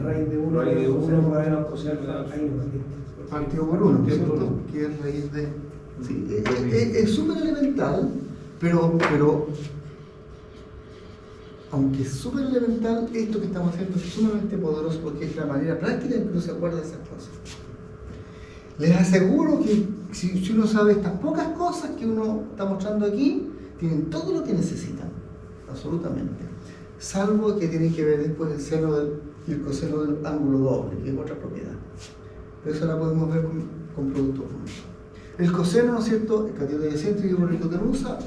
Raíz de 1 menos coseno cuadrado de alfa. Partido por 1, ¿cierto? Que es raíz de... Sí, es súper elemental, pero aunque es súper elemental, esto que estamos haciendo es sumamente poderoso porque es la manera práctica en que uno se acuerda de esas cosas. Les aseguro que si uno sabe estas pocas cosas que uno está mostrando aquí, tienen todo lo que necesitan, absolutamente. Salvo que tienen que ver después el seno y el coseno del ángulo doble, que es otra propiedad. Pero eso la podemos ver con productos juntos. El coseno, ¿no es cierto? El cateto adyacente y por hipotenusa.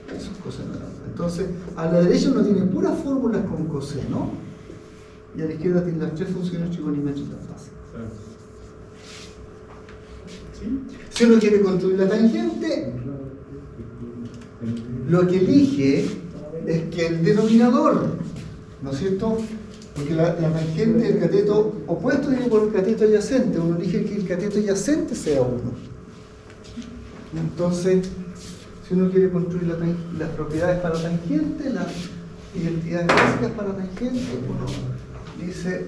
Eso es coseno de alfa. Entonces, a la derecha uno tiene puras fórmulas con coseno y a la izquierda tiene las 3 funciones trigonométricas básicas. ¿Sí? Si uno quiere construir la tangente, lo que elige es que el denominador, ¿no es cierto? Porque la tangente del cateto opuesto dividido por el cateto adyacente, uno elige que el cateto adyacente sea 1. Entonces, si uno quiere construir las propiedades para la tangente, las identidades básicas para la tangente, uno dice,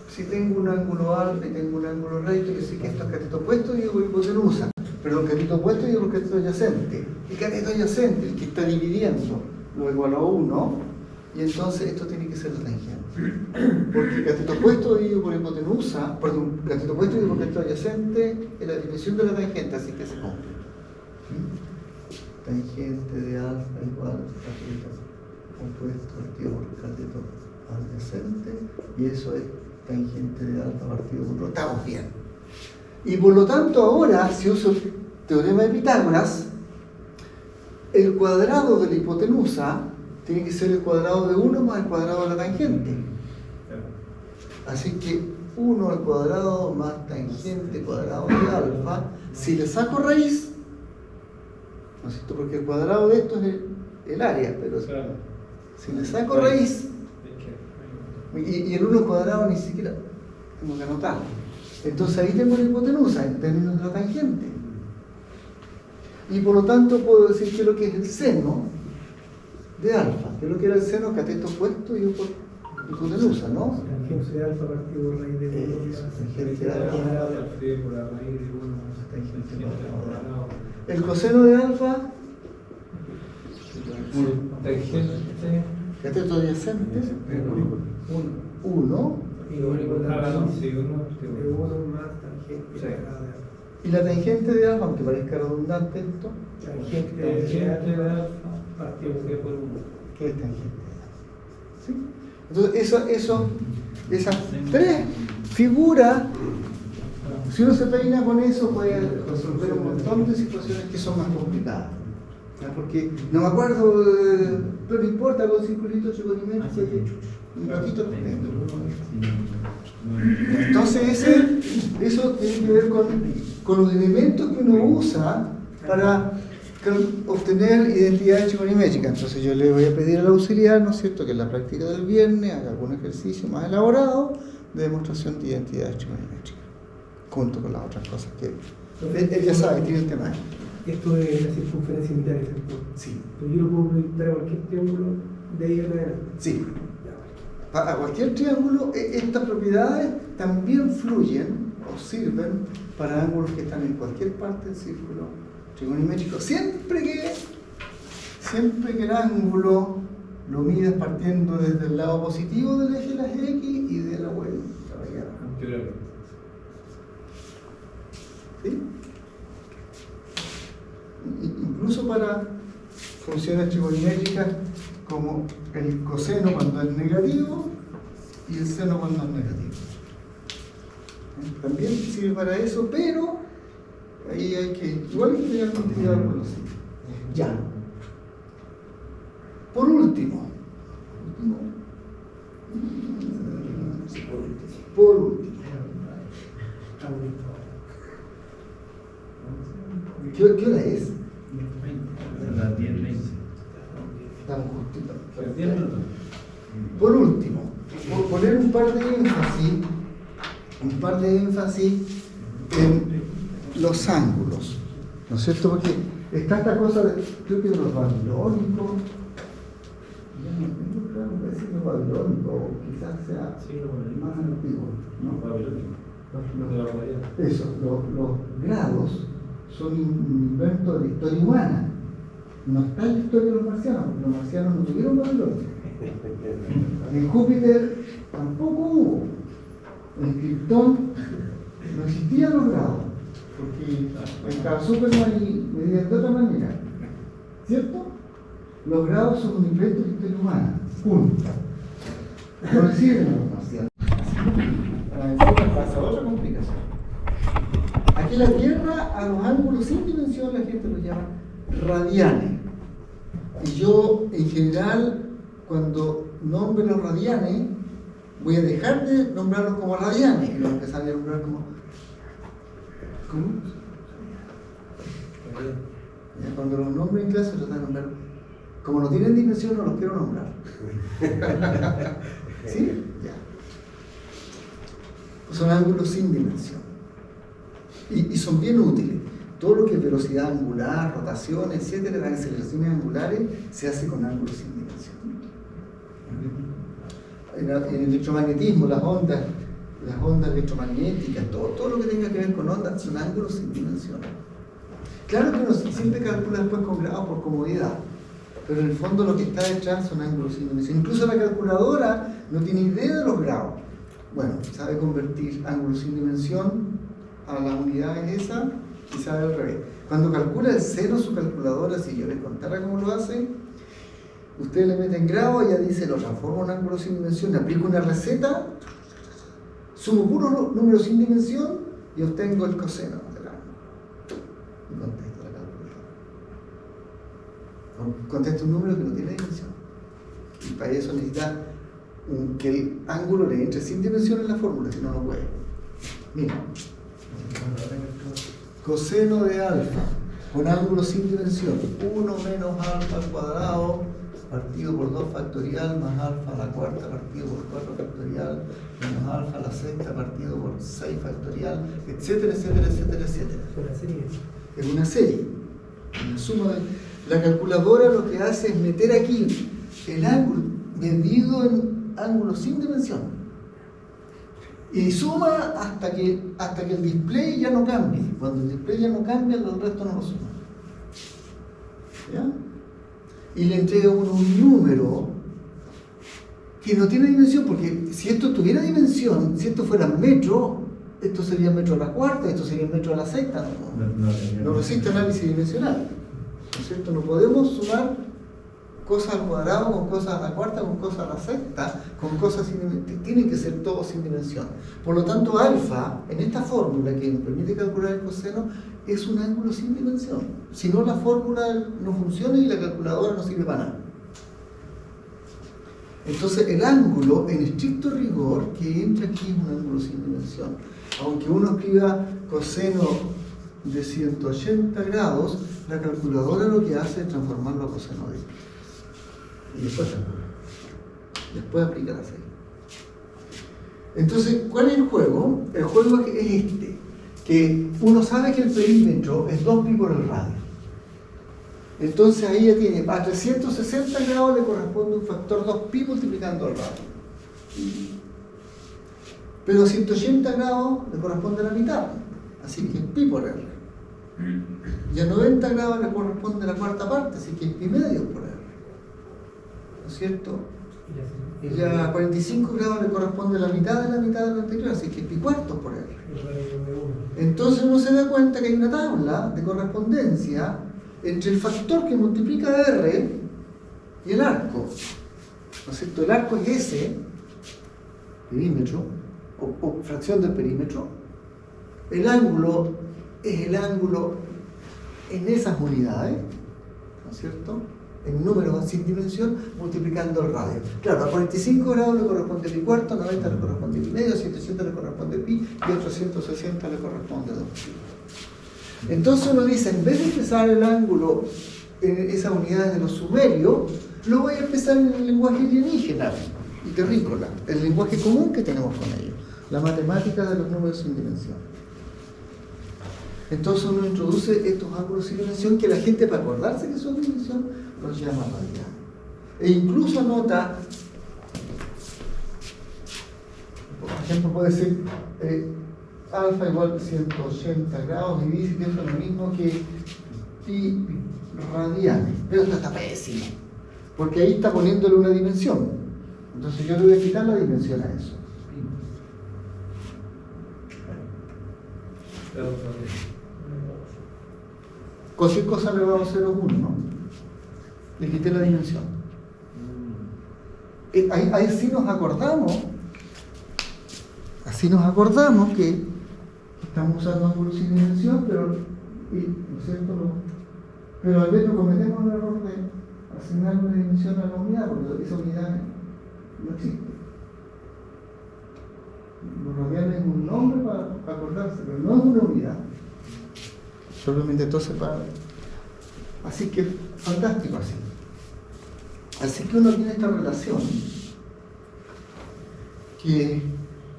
si tengo un ángulo alfa y tengo un ángulo recto, quiere decir que esto es cateto opuesto dividido por hipotenusa, pero el cateto opuesto dividido por el cateto adyacente. El cateto adyacente, el que está dividiendo, lo igual a 1, y entonces esto tiene que ser la tangente. Porque el cateto opuesto dividido por hipotenusa, perdón, cateto opuesto dividido por el cateto adyacente es la dimensión de la tangente, así que se cumple. Tangente de alfa igual a cateto opuesto partido por el cateto adyacente, y eso es tangente de alfa partido por 1. Estamos bien. Y por lo tanto ahora, si uso el teorema de Pitágoras, el cuadrado de la hipotenusa tiene que ser el cuadrado de 1 más el cuadrado de la tangente. Así que 1 al cuadrado más tangente cuadrado de alfa, si le saco raíz, ¿no es cierto? Porque el cuadrado de esto es el área, pero si le saco raíz, y el 1 cuadrado ni siquiera tengo que anotarlo. Entonces ahí tengo la hipotenusa en términos de la tangente. Y por lo tanto puedo decir que lo que es el seno de alfa, que es lo que era el seno, cateto opuesto y hipotenusa, ¿no? Tangente de alfa partido por raíz de 1. Tangente de alfa. Por la raíz de 1. El coseno de alfa, Tangente. cateto adyacente, 1. Y lo único que de 1 más tangente de alfa. Y la tangente de alfa, aunque parezca redundante esto, Tangente de alfa partido por 1. ¿qué es tangente? ¿Sí? Entonces, esas tres figuras, si uno se peina con eso, puede resolver un montón de situaciones que son más complicadas. ¿Ya? Porque no me acuerdo, pero no importa, con circulito, chicotimétrico, un ratito lo tengo. Entonces, eso tiene que ver con los elementos que uno usa para obtener identidad chiconométrica. Entonces yo le voy a pedir al auxiliar, ¿no es cierto?, que en la práctica del viernes haga algún ejercicio más elaborado de demostración de identidad chiconométrica, junto con las otras cosas que él ya sabe, tiene el tema. Esto es la circunferencia unitaria, ¿cierto? Sí. Pero yo lo puedo proyectar a cualquier triángulo de ahí en adelante. Sí. A cualquier triángulo, estas propiedades también fluyen o sirven para ángulos que están en cualquier parte del círculo trigonométrico, siempre que el ángulo lo midas partiendo desde el lado positivo del eje de las X y de la vuelta. ¿Sí? Incluso para funciones trigonométricas como el coseno cuando es negativo y el seno cuando es negativo. También sirve para eso, pero ahí igual hay que tener cuidado con los signos. Ya. Por último, ¿qué hora es? Las 10:20. Estamos justitos. Por último, por poner un par de énfasis en los ángulos, ¿no es cierto? Porque está esta cosa, creo que de los babilónicos, ya no tengo claro, parece que es babilónico, o quizás sea más antiguo, ¿no? Eso, los grados son un invento de la historia humana. No está en la historia de los marcianos, porque los marcianos no tuvieron Babilonia. En Júpiter tampoco hubo. En Krypton no existían los grados, porque en cada Superman medían de otra manera. ¿Cierto? Los grados son un invento de la historia humana. Punto. No reciben a los marcianos. Encima pasa otra complicación. Aquí en la Tierra, a los ángulos sin dimensión, la gente los llama radianes. Y yo, en general, cuando nombre los radianes, voy a dejar de nombrarlos como radianes y los voy a empezar a nombrar como. ¿Cómo? Cuando los nombre en clase, los voy a nombrar. Como no tienen dimensión, no los quiero nombrar. ¿Sí? Ya. Son ángulos sin dimensión. Y son bien útiles. Todo lo que es velocidad angular, rotación, etcétera, las aceleraciones angulares, se hace con ángulos sin dimensión. En el electromagnetismo, las ondas electromagnéticas, todo lo que tenga que ver con ondas son ángulos sin dimensión. Claro que uno siempre calcula después con grados por comodidad, pero en el fondo lo que está detrás son ángulos sin dimensión. Incluso la calculadora no tiene idea de los grados. Bueno, sabe convertir ángulos sin dimensión a las unidades esas y sabe al revés. Cuando calcula el seno su calculadora, si yo les contara cómo lo hace, usted le mete en grado, ella dice, lo transformo en ángulo sin dimensión, aplico una receta, sumo puros números sin dimensión y obtengo el coseno del ángulo. Y contesto la calculadora. Contesto un número que no tiene dimensión. Y para eso necesita que el ángulo le entre sin dimensión en la fórmula, si no, no puede. Mira. Coseno de alfa con ángulo sin dimensión, 1 menos alfa al cuadrado partido por 2 factorial más alfa a la cuarta partido por 4 factorial menos alfa a la sexta partido por 6 factorial, etcétera, etcétera, etcétera, etcétera. Es una serie. Es una serie. suma de... La calculadora lo que hace es meter aquí el ángulo medido en ángulos sin dimensión y suma hasta que el display ya no cambie. Cuando el display ya no cambia, el resto no lo suma. ¿Ya? Y le entrega uno un número que no tiene dimensión, porque si esto tuviera dimensión, si esto fuera metro, esto sería metro a la cuarta, esto sería metro a la sexta. No resiste análisis dimensional, ¿no es cierto? No podemos sumar cosas al cuadrado con cosas a la cuarta, con cosas a la sexta, con cosas sin dimensión. Tiene que ser todo sin dimensión. Por lo tanto, alfa, en esta fórmula que nos permite calcular el coseno, es un ángulo sin dimensión. Si no, la fórmula no funciona y la calculadora no sirve para nada. Entonces, el ángulo, en estricto rigor, que entra aquí es un ángulo sin dimensión. Aunque uno escriba coseno de 180 grados, la calculadora lo que hace es transformarlo a coseno de x. Y después aplica la serie. Entonces, ¿cuál es el juego? El juego es este, que uno sabe que el perímetro es 2pi por el radio. Entonces ahí ya tiene, a 360 grados le corresponde un factor 2pi multiplicando el radio. Pero a 180 grados le corresponde la mitad, así que es pi por r. Y a 90 grados le corresponde la cuarta parte, así que es pi medio por r. ¿No es cierto? Y a 45 grados le corresponde la mitad de lo anterior, así que es pi cuartos por r. Entonces uno se da cuenta que hay una tabla de correspondencia entre el factor que multiplica r y el arco. ¿No es cierto? El arco es S, perímetro, o fracción del perímetro. El ángulo es el ángulo en esas unidades, ¿no es cierto? En números sin dimensión, multiplicando el radio. Claro, a 45 grados le corresponde pi cuarto, a 90 le corresponde pi medio, a 180 le corresponde pi, y a 360 le corresponde 2pi. Entonces uno dice, en vez de empezar el ángulo en esas unidades de los sumerios, lo voy a empezar en el lenguaje alienígena y terrícola, el lenguaje común que tenemos con ellos, la matemática de los números sin dimensión. Entonces uno introduce estos ángulos sin dimensión que la gente, para acordarse que son dimensión, los llama radianes. E incluso anota, por ejemplo, puede ser alfa igual a 180 grados, y dice que eso es lo mismo que pi radianes. Pero esto está pésimo, porque ahí está poniéndole una dimensión. Entonces yo le voy a quitar la dimensión a eso. Cualquier cosa le va a 0,1, ¿no? Le quité la dimensión. Ahí sí nos acordamos, así nos acordamos que estamos usando ángulos sin dimensión, pero, ¿no es cierto? Pero al menos cometemos el error de asignar una dimensión a la unidad, porque esa unidad no existe. Los radianes es un nombre para acordarse, pero no es una unidad. Solamente entonces para... Así que fantástico así. Así que uno tiene esta relación que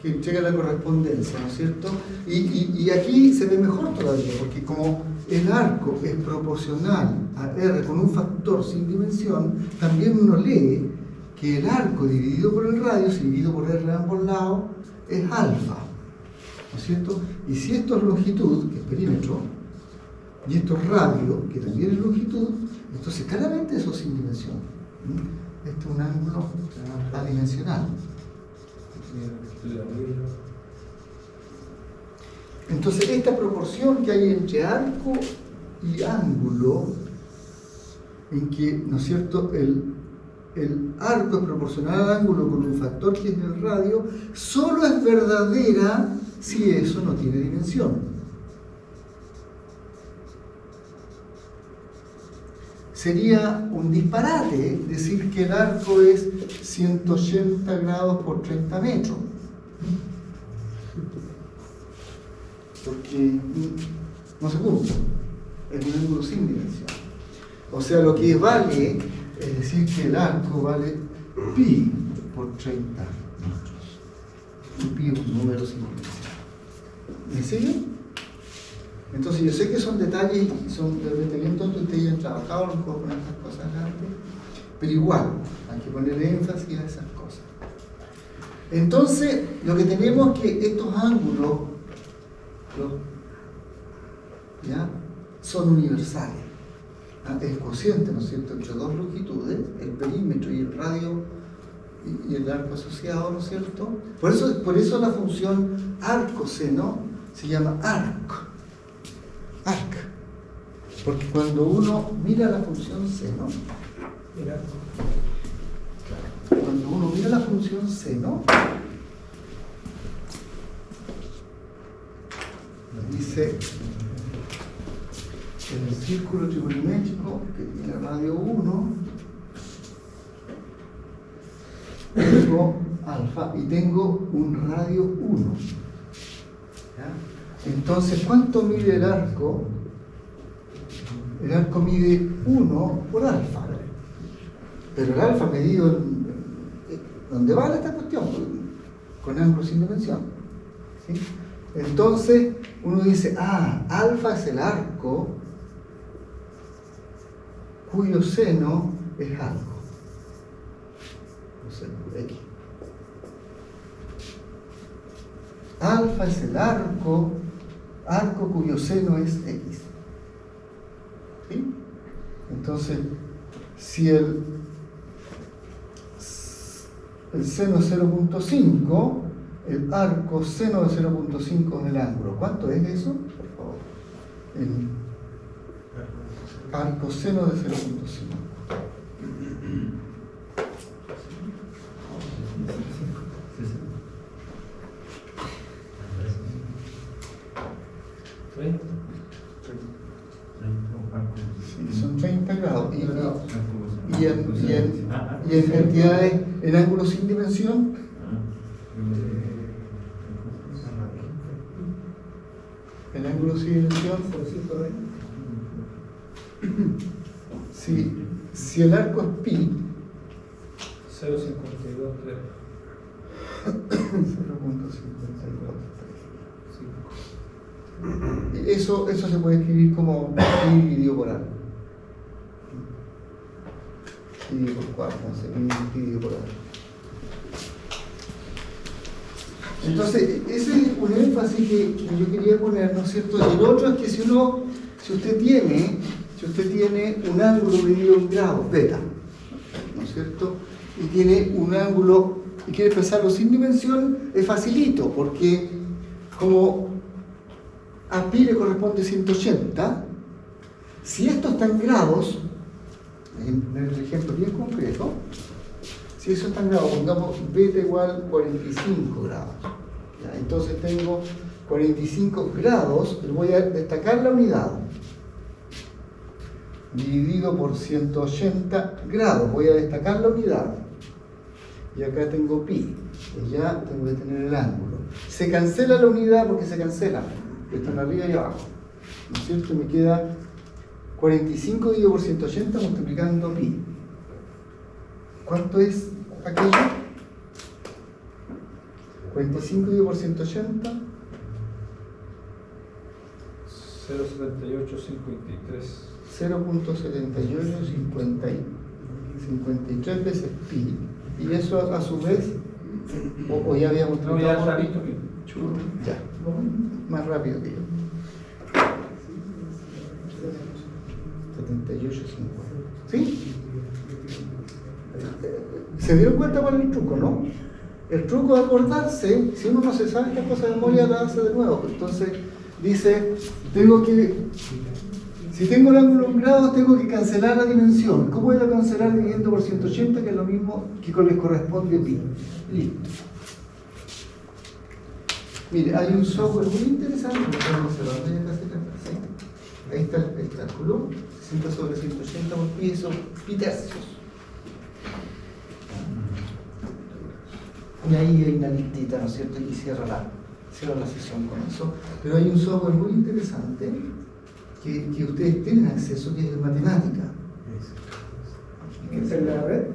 entrega la correspondencia, ¿no es cierto? Y aquí se ve mejor todavía, porque como el arco es proporcional a R con un factor sin dimensión, también uno lee que el arco dividido por el radio, dividido por R de ambos lados, es alfa, ¿no es cierto? Y si esto es longitud, que es perímetro, y esto es radio, que también es longitud, entonces claramente eso es sin dimensión. Esto es un ángulo adimensional. Entonces esta proporción que hay entre arco y ángulo, en que, ¿no es cierto?, el arco es proporcional al ángulo con un factor que es el radio, solo es verdadera si eso no tiene dimensión. Sería un disparate decir que el arco es 180 grados por 30 metros. Porque no se cumple. Es un ángulo sin dimensión. O sea, lo que vale es decir que el arco vale pi por 30 metros. Y pi es un número sin dimensión. ¿Me siguen? Entonces yo sé que son detalles y son de repente bien tontos, ustedes ya han trabajado a lo mejor con estas cosas antes, pero igual hay que ponerle énfasis a esas cosas. Entonces lo que tenemos es que estos ángulos ¿ya? Son universales. El cociente, ¿no es cierto?, entre dos longitudes, el perímetro y el radio y el arco asociado, ¿no es cierto? Por eso la función arcoseno se llama arc. Porque cuando uno mira la función seno, dice en el círculo trigonométrico que tiene radio 1, tengo alfa y tengo un radio 1. ¿Ya? Entonces, ¿cuánto mide el arco? El arco mide 1 por alfa. Pero el alfa medido ¿dónde va esta cuestión? Con ángulo sin dimensión. ¿Sí? Entonces, uno dice, alfa es el arco cuyo seno es algo. No sé, X. Alfa es el arco cuyo seno es X. ¿Sí? Entonces, si el seno es 0.5, el arco seno de 0.5 es el ángulo. ¿Cuánto es eso? Por favor. El arco seno de 0.5. Sí, son 30 grados. Y en cantidades, en ángulos sin dimensión, el ángulo sin dimensión, si el arco es pi, 0.52, 3. eso se puede escribir como pi dividido por algo. Pi dividido por 4, no sé, pi dividido por algo. Entonces, ese es un énfasis que yo quería poner, ¿no es cierto? Y el otro es que si usted tiene un ángulo medido en grados, beta, ¿no es cierto? Y tiene un ángulo, y quiere expresarlo sin dimensión, es facilito, porque como a pi le corresponde 180, si esto está en grados, en el ejemplo bien concreto, si eso está en grados, pongamos beta igual 45 grados. ¿Ya? Entonces tengo 45 grados, voy a destacar la unidad, dividido por 180 grados, voy a destacar la unidad. Y acá tengo pi, y ya tengo que tener el ángulo. Se cancela la unidad porque se cancela, están arriba y abajo. ¿No es cierto? Me queda 45 dividido por 180 multiplicando pi. ¿Cuánto es aquello? 45 dividido por 180. 0.7853. 0.7853 veces pi. Y eso a su vez, o ya habíamos tratado. Ya, más rápido que yo. 78,50. ¿Sí? ¿Se dieron cuenta cuál es el truco, no? El truco de acordarse, si uno no se sabe estas cosas de memoria, la hace de nuevo. Entonces dice, si tengo el ángulo en grados, tengo que cancelar la dimensión. ¿Cómo voy a cancelar dividiendo por 180, que es lo mismo que les corresponde pi? Listo. Mire, hay un software muy interesante, ahí está el cálculo, 60 sobre 180 por pi, eso pi tercios. Y ahí hay una listita, ¿no es cierto? Y cierra la sesión con eso. Pero hay un software muy interesante que ustedes tienen acceso, que es de matemática. ¿Es en la red?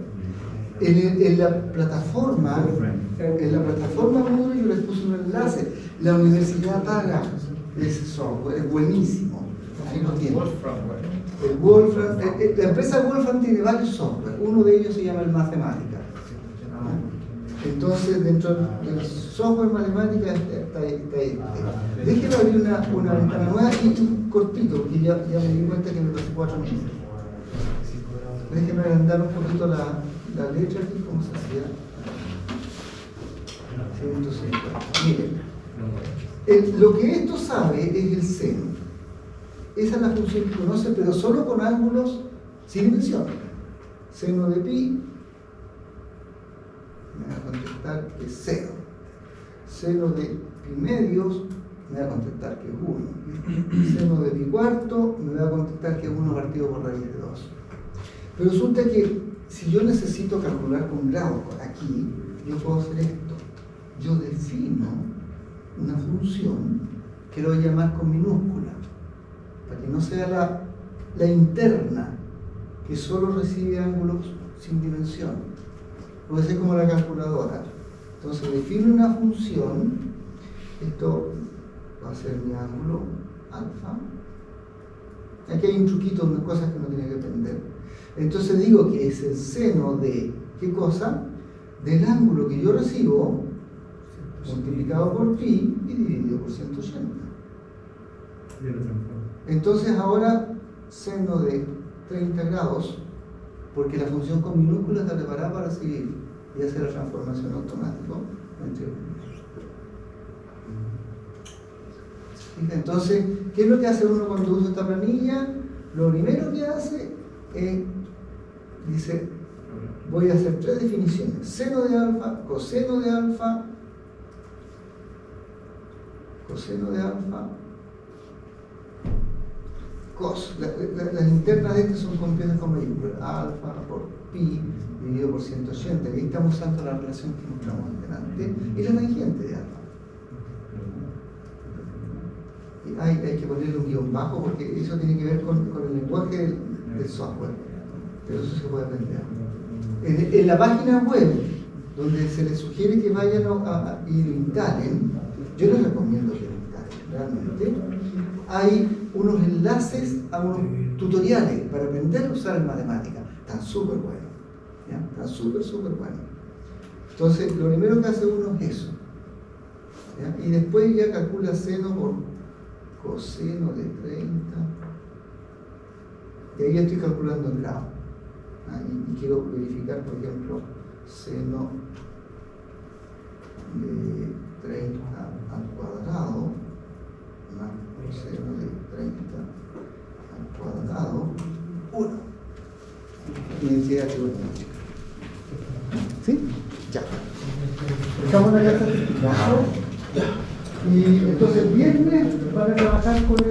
En la plataforma Moodle yo les puse un enlace. La universidad paga ese software, es buenísimo. Ahí lo tiene. Wolfram, bueno. El Wolfram, la empresa Wolfram tiene varios software, uno de ellos se llama el Mathematica. Entonces, dentro del software Mathematica está ahí. Déjenme abrir una ventana nueva y cortito, porque ya me di cuenta que me pasé 4 minutos. Déjenme agrandar un poquito la letra aquí, ¿cómo se hacía? 150. Miren, lo que esto sabe es el seno. Esa es la función que conoce, pero solo con ángulos sin dimensión. Seno de pi me va a contestar que es 0. Seno de pi medios me va a contestar que es 1. Seno de pi cuarto me va a contestar que es 1 partido por raíz de 2. Pero resulta que si yo necesito calcular con grados aquí, yo puedo hacer esto. Yo defino una función que lo voy a llamar con minúscula, para que no sea la interna, que solo recibe ángulos sin dimensión. Puede ser como la calculadora. Entonces defino una función, esto va a ser mi ángulo alfa. Aquí hay un truquito, unas cosas que uno tiene que aprender. Entonces digo que es el seno de, ¿qué cosa? Del ángulo que yo recibo, multiplicado por pi y dividido por 180. Entonces ahora seno de 30 grados, porque la función con minúsculas está preparada para recibir y hacer la transformación automática entre entonces, ¿qué es lo que hace uno cuando usa esta planilla? Lo primero que hace es, dice, voy a hacer 3 definiciones: seno de alfa, coseno de alfa, cos. Las internas de este son completas con mayúsculas, alfa por pi dividido por 180. Ahí estamos usando la relación que mostramos delante, y la tangente de alfa. Y hay que ponerle un guión bajo porque eso tiene que ver con el lenguaje del software, pero eso se puede aprender. En la página web, donde se les sugiere que vayan y lo instalen, yo les recomiendo que lo instalen, realmente. Hay unos enlaces a unos tutoriales para aprender a usar el matemática. Están súper buenos. Están súper buenos. Entonces, lo primero que hace uno es eso. ¿Ya? Y después ya calcula seno por coseno de 30. Y ahí estoy calculando el grado. Y quiero verificar, por ejemplo, seno de 30 al cuadrado más coseno de 30 al cuadrado 1. Identidad trigonométrica. ¿Sí? Ya. ¿Dejamos la clase? Ya. Y entonces el viernes van a trabajar con el